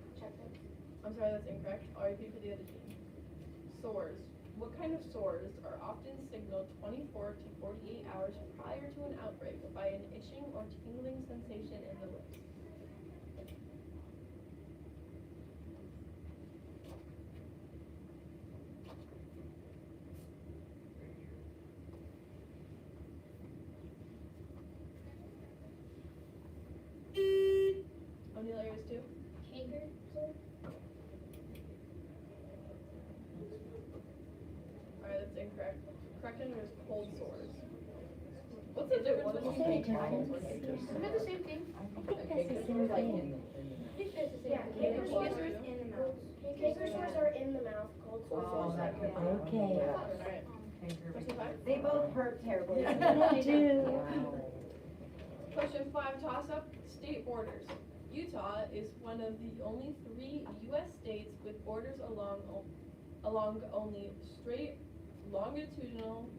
I'm sorry, that's incorrect. I'll repeat for the other team. Sores. What kind of sores are often signaled 24 to 48 hours prior to an outbreak by an itching or tingling sensation in the lips? O'Neill, Aries 2? Alright, that's incorrect. Correct answer is cold sores. What's the difference between cold sores? Isn't it the same thing? Yeah, canker sores are in the mouth. Canker sores are in the mouth, cold sores. Okay. Alright. Question 5? They both hurt terribly. Question 5, toss up state borders. Utah is one of the only 3 U.S. states with borders along only straight longitudinal,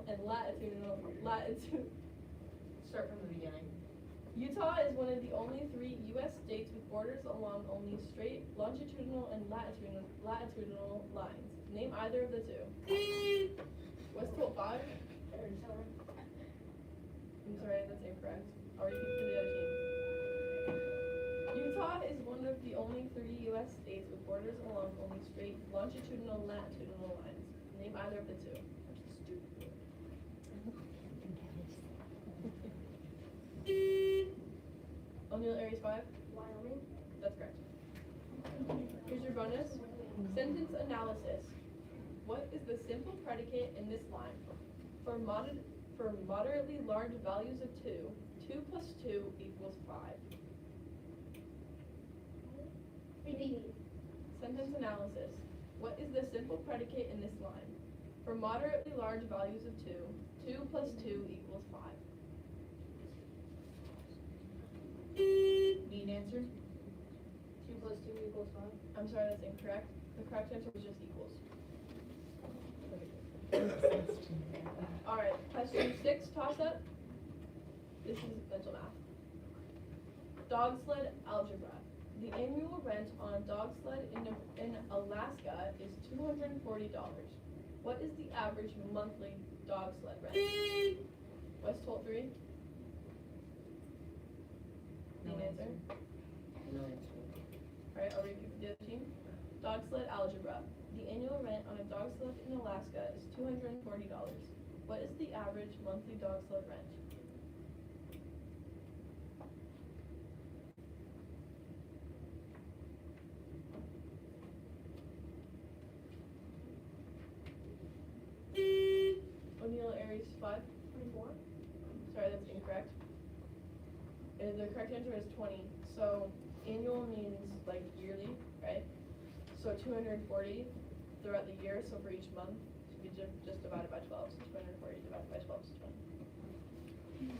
and latitude. Start from the beginning. Utah is one of the only 3 U.S. states with borders along only straight longitudinal and latitudinal lines. Name either of the 2. Westholt 5? I'm sorry, that's incorrect. I'll repeat for the other team. Utah is one of the only 3 U.S. states with borders along only straight longitudinal and latitudinal lines. Name either of the 2. O'Neill, Aries 5? Wyoming. That's correct. Here's your bonus. Sentence analysis. What is the simple predicate in this line? For moderately large values of 2, 2 plus 2 equals 5. Sentence analysis. What is the simple predicate in this line? For moderately large values of 2, 2 plus 2 equals 5. Need an answer? 2 plus 2 equals 5. I'm sorry, that's incorrect. The correct answer was just equals. Alright, question 6, toss up. This is mental math. Dog sled algebra. The annual rent on a dog sled in Alaska is $240. What is the average monthly dog sled rent? West Holt 3? Need an answer? No answer. Alright, I'll repeat for the other team. Dog sled algebra. The annual rent on a dog sled in Alaska is $240. What is the average monthly dog sled rent? O'Neill Aries 5? 24. Sorry, that's incorrect. The correct answer is 20. So annual means like yearly, right? So 240 throughout the year, so for each month, should be just divided by 12. So 240 divided by 12 is 20.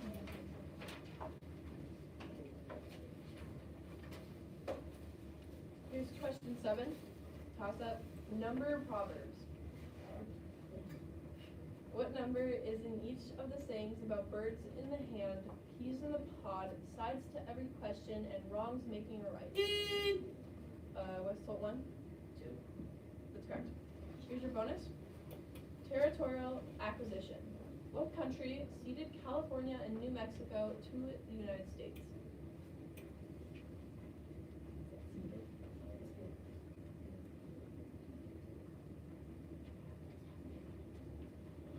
Here's question 7. Toss up. Number proverbs. What number is in each of the sayings about birds in the hand, peas in the pod, sides to every question, and wrongs making a right? West Holt 1? 2. That's correct. Here's your bonus. Territorial acquisition. What country ceded California and New Mexico to the United States?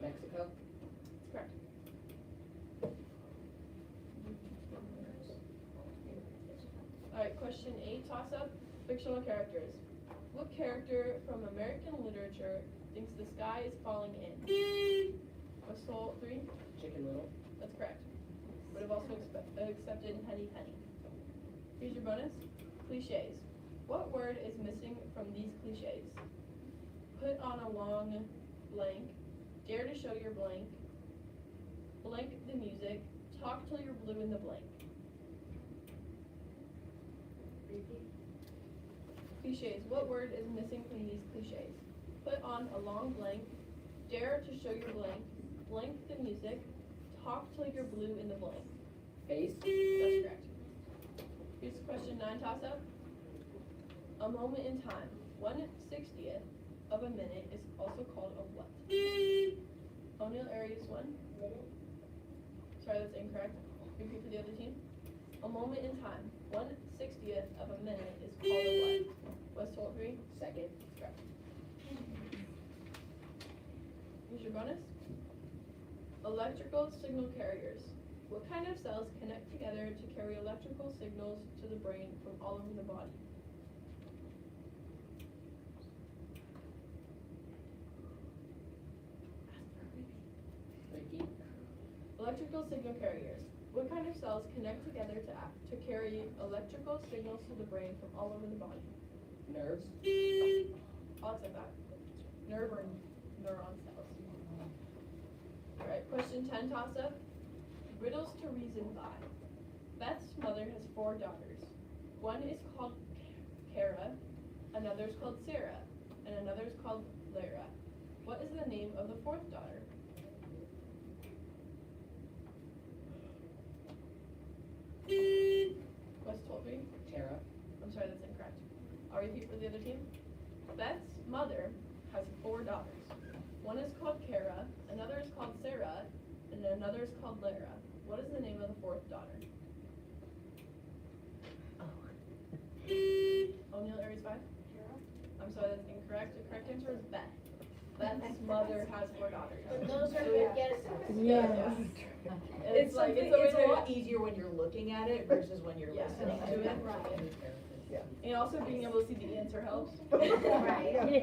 Mexico. That's correct. Alright, question 8, toss up. Fictional characters. What character from American literature thinks the sky is falling in? West Holt 3? Chicken Little. That's correct. Would have also accepted Henny Penny. Here's your bonus. Cliches. What word is missing from these cliches? Put on a long blank. Dare to show your blank. Blank the music. Talk till you're blue in the blank. Cliches. What word is missing from these cliches? Put on a long blank. Dare to show your blank. Blank the music. Talk till you're blue in the blank. Face. That's correct. Here's question 9, toss up. A moment in time. 1/60th of a minute is also called a what? O'Neill Aries 1? Sorry, that's incorrect. Repeat for the other team. A moment in time. 1/60th of a minute is called a what? West Holt 3? Second. Correct. Here's your bonus. Electrical signal carriers. What kind of cells connect together to carry electrical signals to the brain from all over the body? Repeat. Electrical signal carriers. What kind of cells connect together to carry electrical signals to the brain from all over the body? Nerves. I'll accept that. Nerve or neuron cells. Alright, question 10, toss up. Riddles to reason by. Beth's mother has 4 daughters. One is called Kara, another is called Sarah, and another is called Lara. What is the name of the 4th daughter? West Holt 3? Tara. I'm sorry, that's incorrect. I'll repeat for the other team. Beth's mother has 4 daughters. One is called Kara, another is called Sarah, and another is called Lara. What is the name of the 4th daughter? O'Neill Aries 5? I'm sorry, that's incorrect. The correct answer is Beth. Beth's mother has 4 daughters. But those are good guesses. Yeah. It's like, something, it's it's a always lot easier when you're looking at it versus when you're Yeah. listening to it. And also being able to see the answer helps. Right.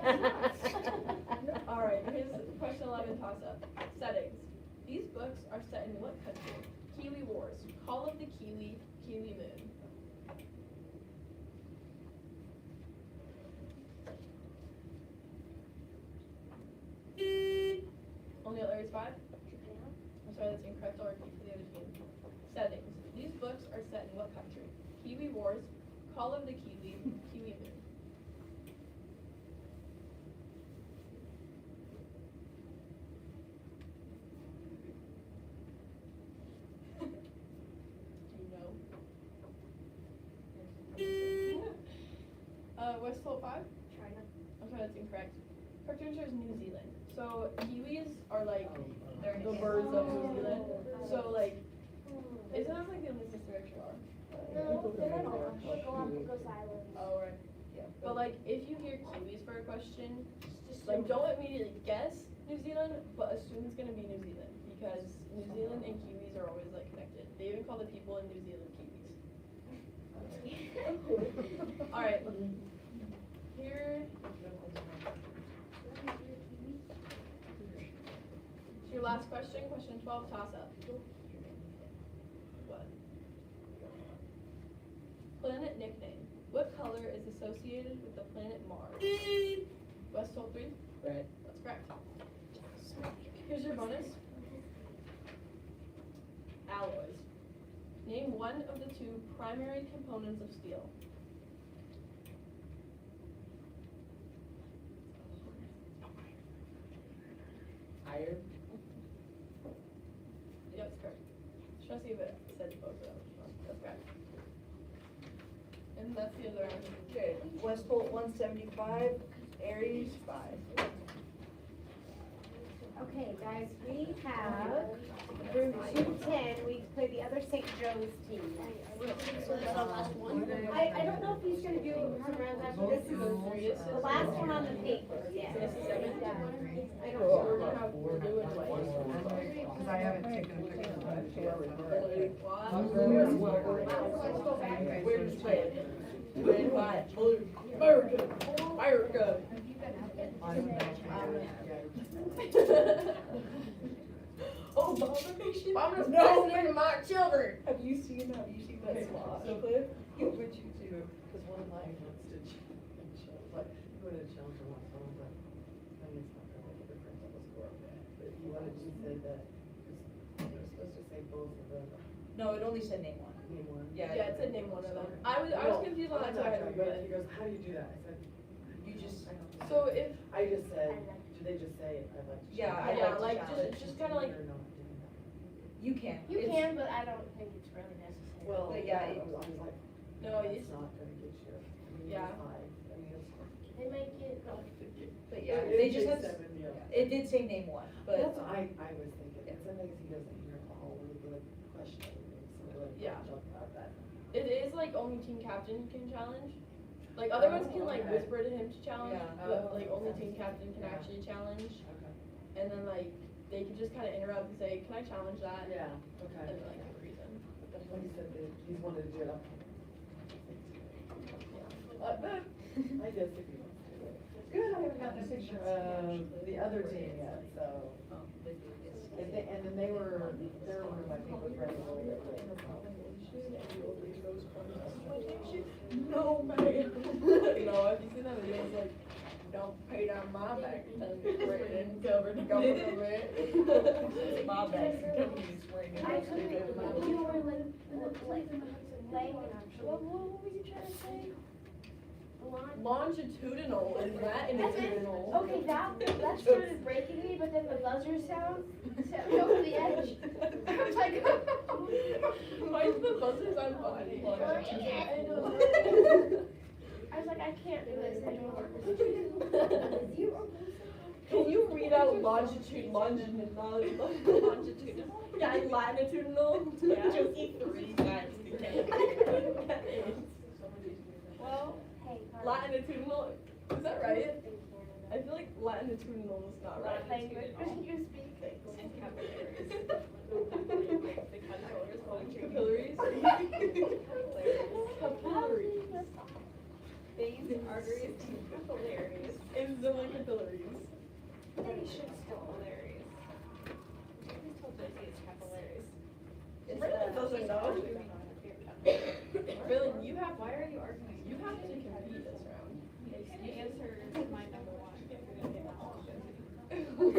Alright, here's question 11, toss up. Settings. These books are set in what country? Kiwi Wars, Call of the Kiwi, Kiwi Moon. Only Larry's 5? I'm sorry, that's incorrect. I'll repeat for the other team. Settings. These books are set in what country? Kiwi Wars, Call of the Kiwi, Kiwi Moon. Do you know? Westfold 5? China. I'm sorry, that's incorrect. Correct answer is New Zealand. So Kiwis are like the birds of New Zealand. So like, isn't that like the only sister actually are? No, they're not all. Galapagos Island. Oh, right. Yeah. But like, if you hear Kiwis for a question, like don't immediately guess New Zealand, but assume it's gonna be New Zealand because New Zealand and Kiwis are always like connected. They even call the people in New Zealand Kiwis. All right. Here. Your last question, question 12, toss up. What? Planet nickname. What color is associated with the planet Mars? Westfold 3? Red. That's correct. Here's your bonus. Alloys. Name one of the two primary components of steel. Iron. Yep, that's correct. Try to see if it said both of them. That's correct. And that's the other one. Okay, Westport 175, Aries 5. Okay, guys, we have room 210, we play the other St. Joe's team. So that's our last one? I don't know if he's gonna do some rounds after this, is the last one on the paper, yeah. This is 7. I don't So know. we're gonna have blue and white. Because I haven't taken a picture of it. Where does red? Red, white, blue. America. America. Oh, abomination? Abomination No. president of my children. Have you seen that slosh clip? You would you too. Because one of mine wants to like, he wanted to challenge her once, I was like, I mean, it's not gonna make a difference on the score. But he wanted, he said that, because you're supposed to say both of them, No, it only said name one. name one. Yeah. Yeah, it said name one of them. I was confused on that, so I had to read He it. goes, how do you do that? I said, You just, I don't know. So if, I just said, do they just say, I'd like to? Yeah, challenge?" I'd yeah, like to like, challenge. just kinda like, Or not doing that. you can. You It's- can, but I don't think it's really necessary. Well, But yeah, I was like, no, it's it's, not gonna get you. I mean, Yeah. it's five. I mean, it's. They make it, But yeah, It they is just had, seven, yeah. it did say name one, but. That's what I was thinking, sometimes he doesn't hear all of the questioning, so like, Yeah. jump about that. it is like only team captain can challenge. Like other ones can like okay. whisper to him to challenge, Yeah. but like only Okay. team captain can Yeah. actually challenge. Okay. And then like, they can just kinda interrupt and say, can I challenge that? Yeah, And okay. then like, give a reason. That's when he said that he's wanted to do it. I guess if he wants to do it. Good, I haven't gotten a picture of the other team yet, so. And then they were, their room, I think, was ready a little bit late. No, man. No, if you see that video, it's like, don't pay down my back, and written covered the government. My bad. He's wearing it. I couldn't, you were like, laying, what were you trying to say? Longitudinal is latitudinal. Okay, that started breaking me, but then the buzzer sound set me over the edge. I was like, Why is the buzzers on body? I know. I was like, I can't do this anymore. Can you read out longitudinal? Yeah, latitudinal. Yeah. Just eat 3 times the cake. Well, Hey, latitudinal, is that right? I feel like latitudinal is not right. language, you speak things. Capillaries. Capillaries. Veins, arteries, capillaries. Insular capillaries. They should still capillaries. Who told Josie it's capillaries? Brandon doesn't know. Really, you have, why are you arguing? You have to compete this round. The answer is my number one. I don't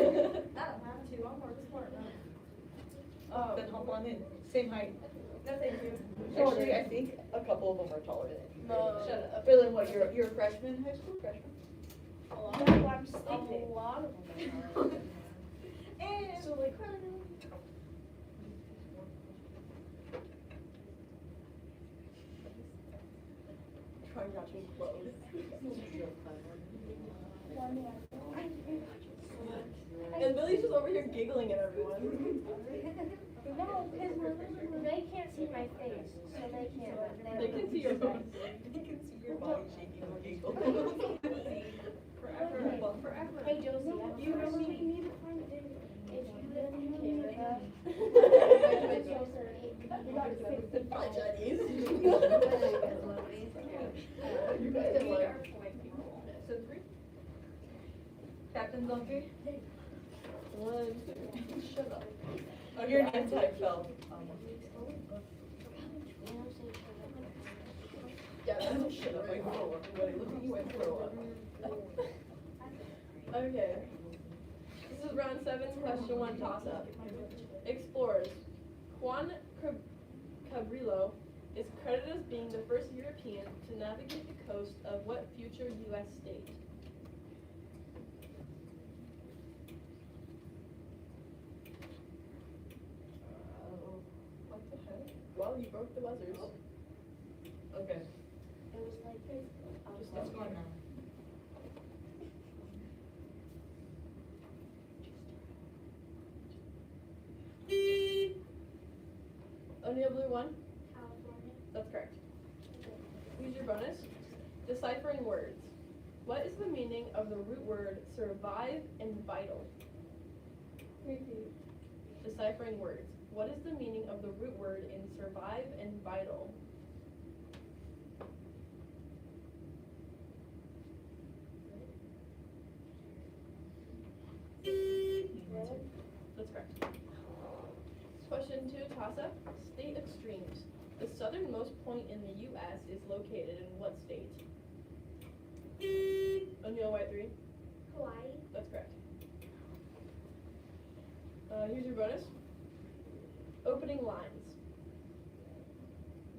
have to, I'm more smart now. Then hop on in, same height. No, thank you. Actually, I think a couple of them are taller than you. No. Shut up. Really, what, you're a freshman, high school freshman? A lot of them are. So like, Try not to explode. And Billy's just over here giggling at everyone. No, because they can't see my face, so they can't. They can see your face. you can see your body shaking and giggle. Forever. Hey Josie, you really need to find it. If you live in Canada, Hi, Chinese. So 3? Captain's on 3? 1, 2. Shut up. Oh, your name tag fell. Yeah, that's shut up. I throw up. Everybody, look at you and throw up. Okay. This is round 7, question 1 toss up. Explorers. Juan Cabrillo is credited as being the first European to navigate the coast of what future U.S. state? What the heck? Well, you broke the buzzers. Okay, it was like, just let's go on now. O'Neill Blue 1? California. That's correct. Use your bonus. Deciphering words. What is the meaning of the root word survive and vital? Repeat. Deciphering words. What is the meaning of the root word in survive and vital? That's correct. Question 2, toss up. State extremes. The southernmost point in the U.S. is located in what state? O'Neill White 3. Hawaii. That's correct. Here's your bonus. Opening lines.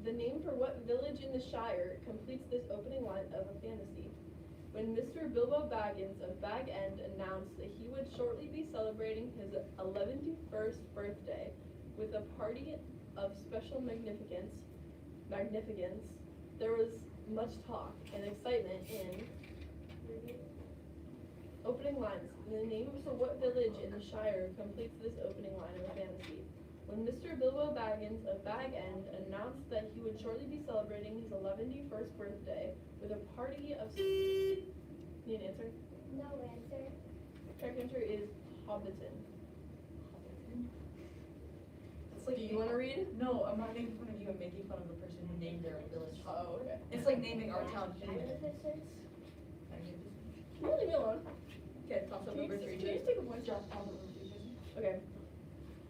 The name for what village in the Shire completes this opening line of a fantasy? When Mr. Bilbo Baggins of Bag End announced that he would shortly be celebrating his 11st birthday with a party of special magnificence, there was much talk and excitement in opening lines. The name for what village in the Shire completes this opening line of a fantasy? When Mr. Bilbo Baggins of Bag End announced that he would shortly be celebrating his 11st birthday with a party of... Need an answer? No answer. Correct answer is Hobbiton. It's like, Do you want to read? No, I'm not making fun of you, I'm making fun of the person who named their village. Oh, okay. It's like naming our town Human. Magnificence. Can you leave me alone? Okay, toss up number 3. Can you just take a voice drop? Okay.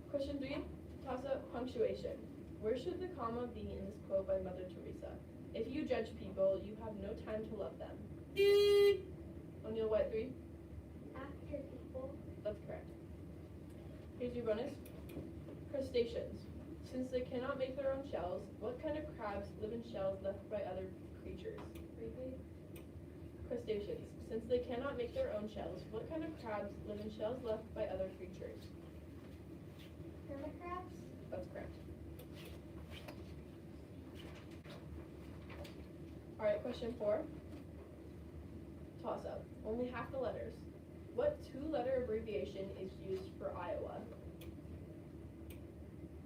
Question 3, toss up punctuation. Where should the comma be in this quote by Mother Teresa? If you judge people, you have no time to love them. O'Neill White 3. After people. That's correct. Here's your bonus. Crustaceans. Since they cannot make their own shells, what kind of crabs live in shells left by other creatures? Repeat. Crustaceans. Since they cannot make their own shells, what kind of crabs live in shells left by other creatures? Hermit-crabs. That's correct. Alright, question 4. Toss up. Only half the letters. What 2-letter abbreviation is used for Iowa?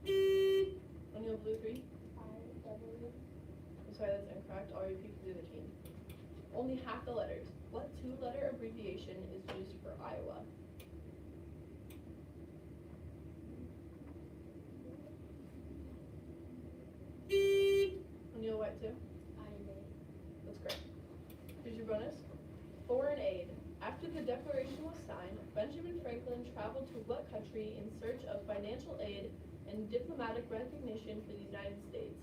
O'Neill Blue 3. I'm sorry, that's incorrect. I'll repeat for the other team. Only half the letters. What 2-letter abbreviation is used for Iowa? O'Neill White 2. That's correct. Here's your bonus. Foreign aid. After the Declaration was signed, Benjamin Franklin traveled to what country in search of financial aid and diplomatic recognition for the United States.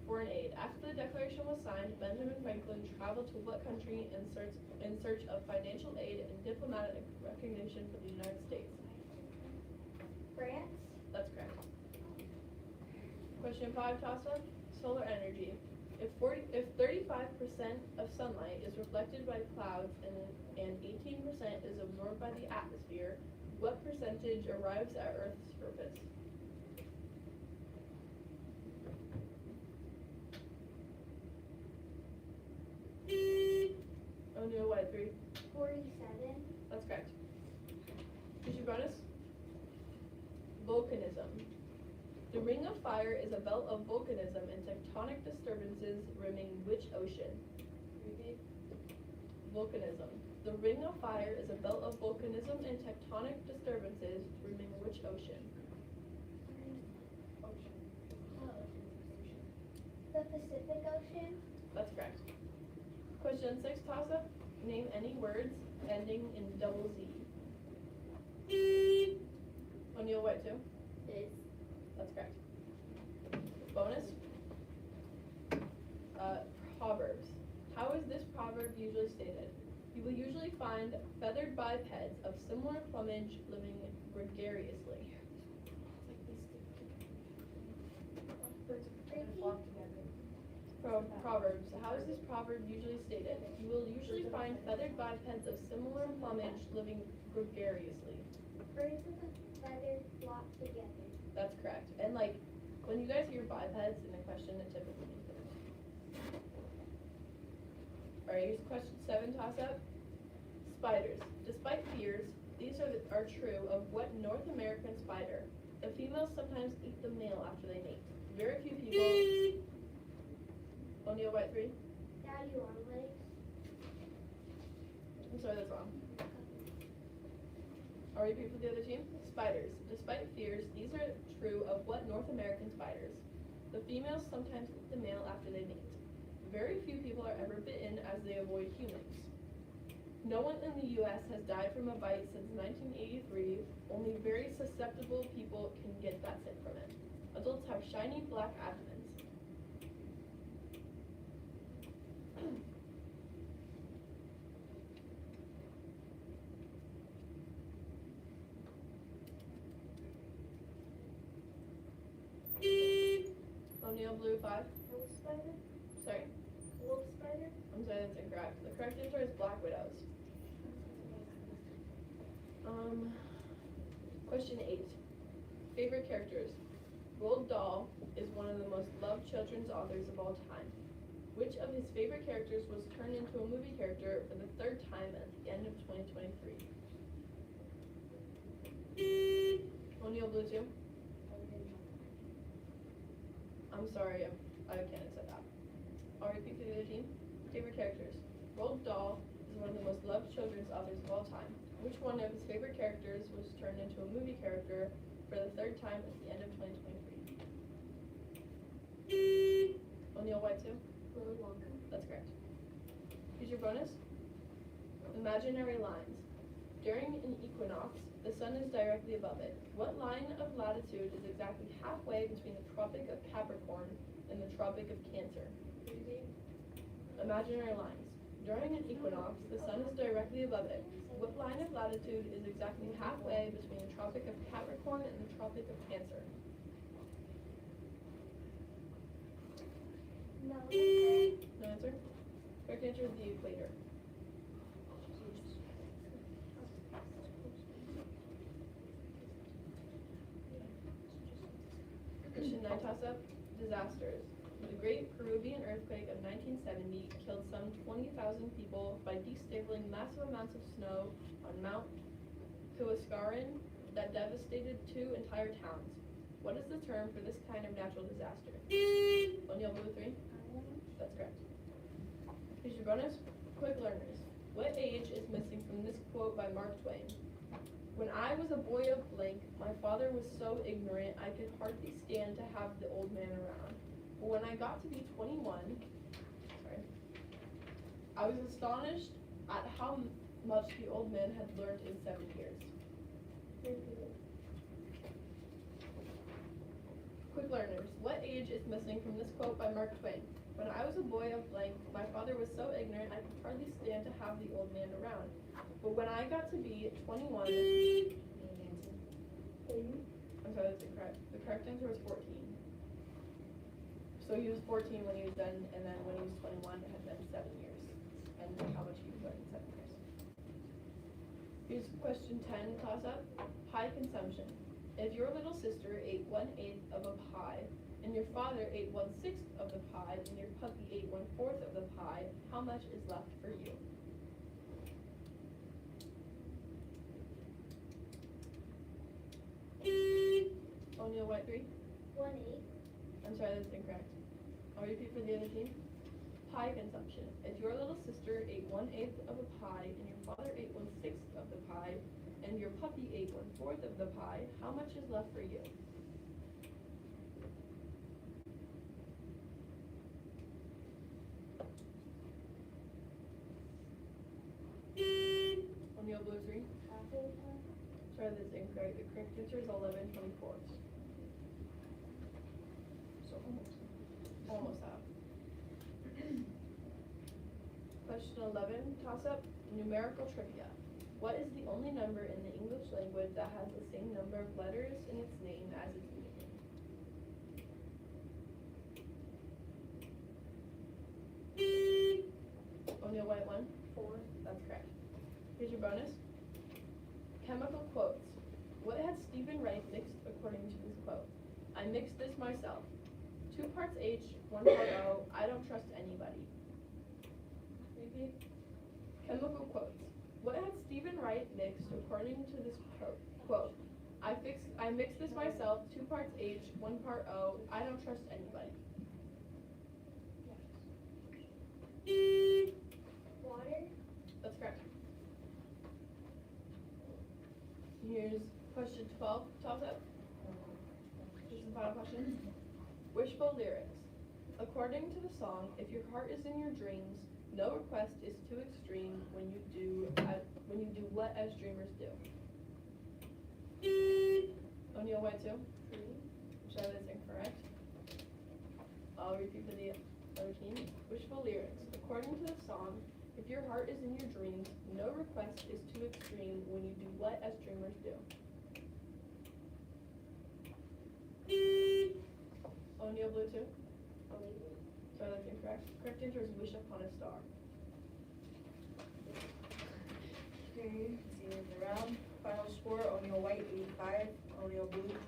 Foreign aid. After the Declaration was signed, Benjamin Franklin traveled to what country in search of financial aid and diplomatic recognition for the United States? France? That's correct. Question 5, Tasa. Solar energy. If 35% of sunlight is reflected by clouds and 18% is absorbed by the atmosphere, what percentage arrives at Earth's surface? O'Neill White, 3. 47. That's correct. Here's your bonus. Volcanism. The Ring of Fire is a belt of volcanism and tectonic disturbances rimming which ocean? Volcanism. The Ring of Fire is a belt of volcanism and tectonic disturbances rimming which ocean? The Pacific Ocean? That's correct. Question 6, Tasa. Name any words ending in double Z. O'Neill White, 2. Is. That's correct. Bonus. Proverbs. How is this proverb usually stated? You will usually find feathered bipeds of similar plumage living gregariously. Proverbs. How is this proverb usually stated? You will usually find feathered bipeds of similar plumage living gregariously. Birds with a feather flock together. That's correct. And like, when you guys hear bipeds in a question, it typically means birds. Alright, here's question 7, toss up. Spiders. Despite fears, these are true of what North American spider? The females sometimes eat the male after they mate. Very few people. O'Neill White, 3. Daddy long legs. I'm sorry, that's wrong. I'll repeat for the other team. Spiders. Despite fears, these are true of what North American spiders? The females sometimes eat the male after they mate. Very few people are ever bitten as they avoid humans. No one in the U.S. has died from a bite since 1983. Only very susceptible people can get that sick from it. Adults have shiny black abdomens. O'Neill Blue, 5. Wolf spider? Sorry. Wolf spider? I'm sorry, that's incorrect. The correct answer is black widows. Question 8. Favorite characters. Roald Dahl is one of the most loved children's authors of all time. Which of his favorite characters was turned into a movie character for the 3rd time at the end of 2023? O'Neill Blue, 2. I'm sorry, I can't accept that. I'll repeat for the other team. Favorite characters. Roald Dahl is one of the most loved children's authors of all time. Which one of his favorite characters was turned into a movie character for the 3rd time at the end of 2023? O'Neill White, 2. Willy Wonka. That's correct. Here's your bonus. Imaginary lines. During an equinox, the sun is directly above it. What line of latitude is exactly halfway between the Tropic of Capricorn and the Tropic of Cancer? Imaginary lines. During an equinox, the sun is directly above it. What line of latitude is exactly halfway between the Tropic of Capricorn and the Tropic of Cancer? No. No answer? Correct answer is the equator. Question 9, toss up. Disasters. The Great Peruvian Earthquake of 1970 killed some 20,000 people by destabling massive amounts of snow on Mount Huascaran that devastated 2 entire towns. What is the term for this kind of natural disaster? O'Neill Blue, 3. That's correct. Here's your bonus. Quick learners. What age is missing from this quote by Mark Twain? When I was a boy of blank, my father was so ignorant I could hardly stand to have the old man around. But when I got to be 21, I was astonished at how much the old man had learned in 7 years. with learners. What age is missing from this quote by Mark Twain? When I was a boy of blank, my father was so ignorant I could hardly stand to have the old man around. But when I got to be 21, I'm sorry, that's incorrect. The correct answer was 14. So he was 14 when he was done, and then when he was 21, it had been 7 years. And how much he learned in 7 years. Here's question 10, toss up. Pie consumption. If your little sister ate 1/8 of a pie, and your father ate 1/6 of the pie, and your puppy ate 1/4 of the pie, how much is left for you? O'Neill White 3? 1/8. I'm sorry, that's incorrect. I'll repeat for the other team. Pie consumption. If your little sister ate 1/8 of a pie, and your father ate 1/6 of the pie, and your puppy ate 1/4 of the pie, how much is left for you? O'Neill Blue 3? Sorry, that's incorrect. The correct answer is 11/24. So almost half. Question 11, toss up, numerical trivia. What is the only number in the English language that has the same number of letters in its name as its meaning? O'Neill White 1? 4. That's correct. Here's your bonus. Chemical quotes. What had Stephen Wright mixed according to this quote? I mixed this myself. 2 parts H, 1 part O, I don't trust anybody. Repeat. Chemical quotes. What had Stephen Wright mixed according to this quote? I mixed this myself, 2 parts H, 1 part O, I don't trust anybody. Water. That's correct. Here's question 12, toss up. Here's some final questions. Wishful lyrics. According to the song, if your heart is in your dreams, no request is too extreme when you do what as dreamers do. O'Neill White 2? I'm sorry, that's incorrect. I'll repeat for the other team. Wishful lyrics. According to the song, if your heart is in your dreams, no request is too extreme when you do what as dreamers do. O'Neill Blue 2? Sorry, that's incorrect. Correct answer is wish upon a star. Okay, let's see the round. Final score, O'Neill White 85, O'Neill Blue 20.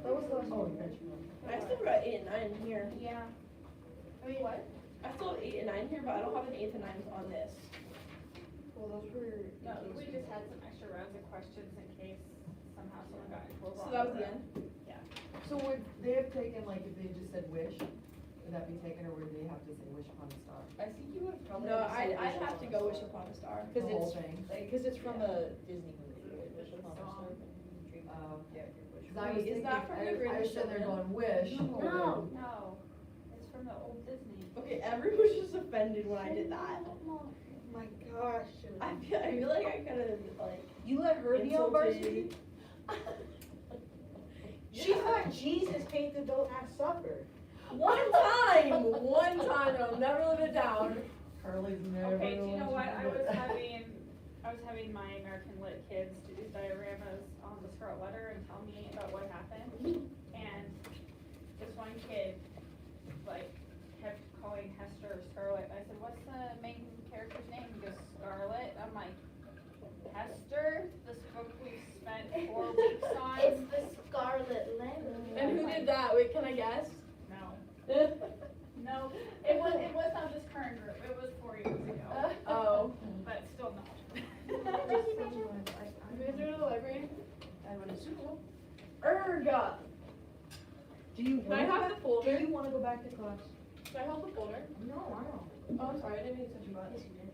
That was the last one. I still got 8 and 9 here. Yeah. I mean, what? I still have 8 and 9 here, but I don't have an 8th and 9th on this. Well, those were. No, we just had some extra rounds of questions in case somehow someone got into a So wrong that was the round. end? So would they have taken, like, if they just said wish, would that be taken, or would they have to say wish upon a star? I think you would probably. No, say I'd Wish have to Upon a go wish Star. upon a star. The Cause whole it's, thing? cause it's from a Disney movie, right? Wish Upon a Star. Dream. Okay. Yeah, your wish. Cause I was Wait, is thinking, that from the I was Greatest sitting there Showman? going, wish. No. No, it's from the old Disney. Okay, everyone was just offended when I did that. Oh my gosh. I feel like I could have, like, You let her be on varsity? insulted. She thought Jesus paid the don't have supper. One time, I'll never live it down. Carly's never. Okay, do you know what, gonna do it. I was having my American Lit kids do these dioramas on the Scarlet Letter and tell me about what happened. And this one kid, like, kept calling Hester Scarlet. I said, what's the main character's name? He goes, Scarlet. I'm like, Hester, this book we spent 4 weeks on? It's the Scarlet Letter. And who did that? Wait, can I guess? No. No, it was not this current group, it was 4 years ago, Oh. but still no. You guys go to the library? I would assume. Erga. Do you Can I have the folder? Do you wanna go back to class? Can I have the folder? No, I don't. Oh, I'm sorry, I didn't mean to touch your butt. Yes, you did.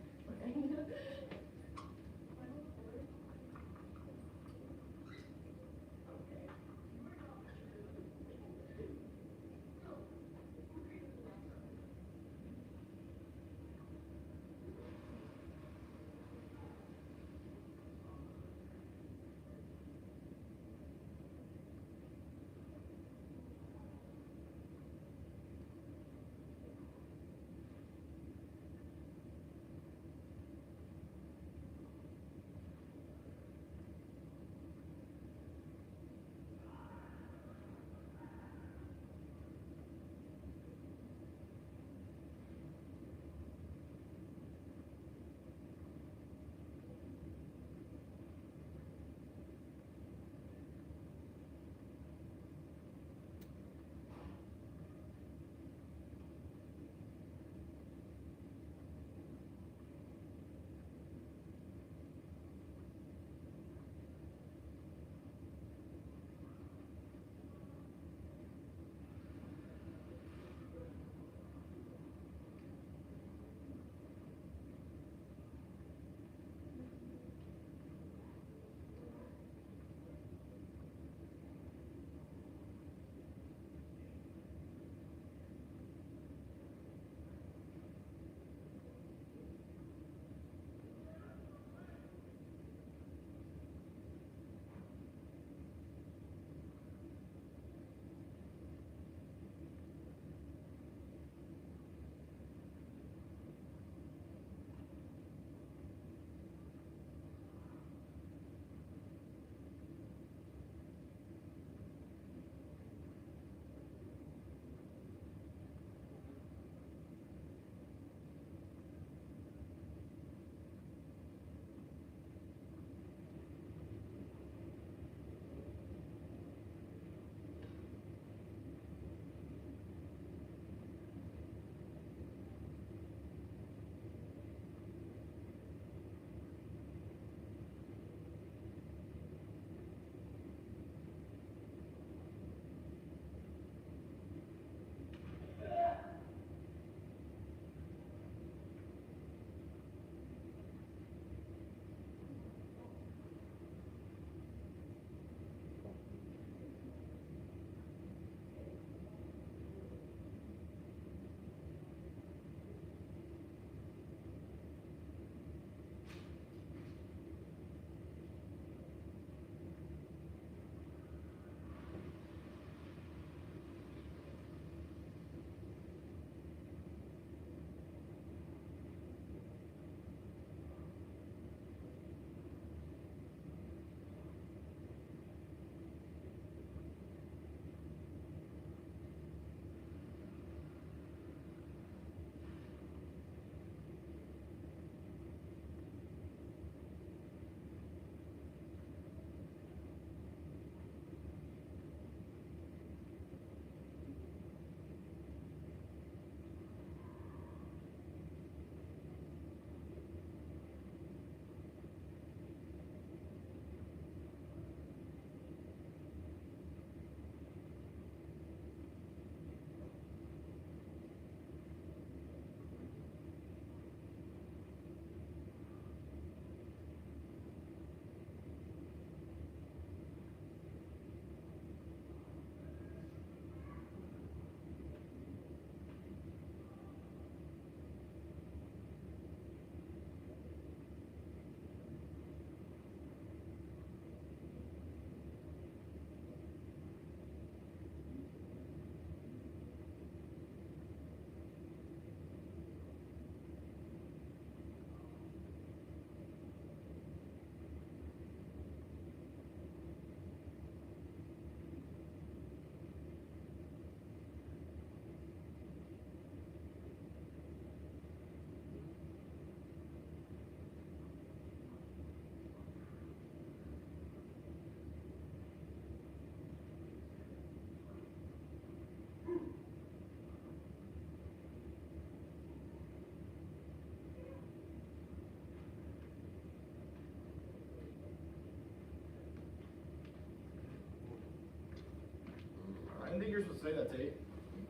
Say that, Tate.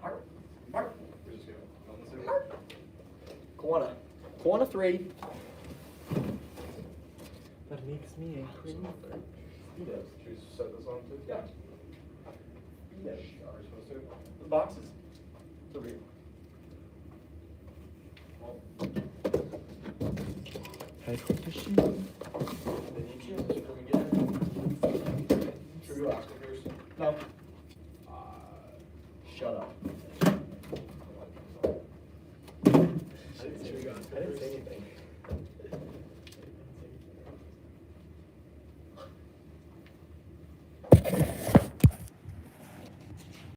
Mark, Mark. We're just gonna, Koana. Koana 3. That makes me a creamer. Should we set this on too? Yeah. Yes. Are we supposed to? The boxes. It's over here. High competition. They need you, so can we get it? Should we go ask them first? No. Shut up. Should we go ask them I didn't first? say anything.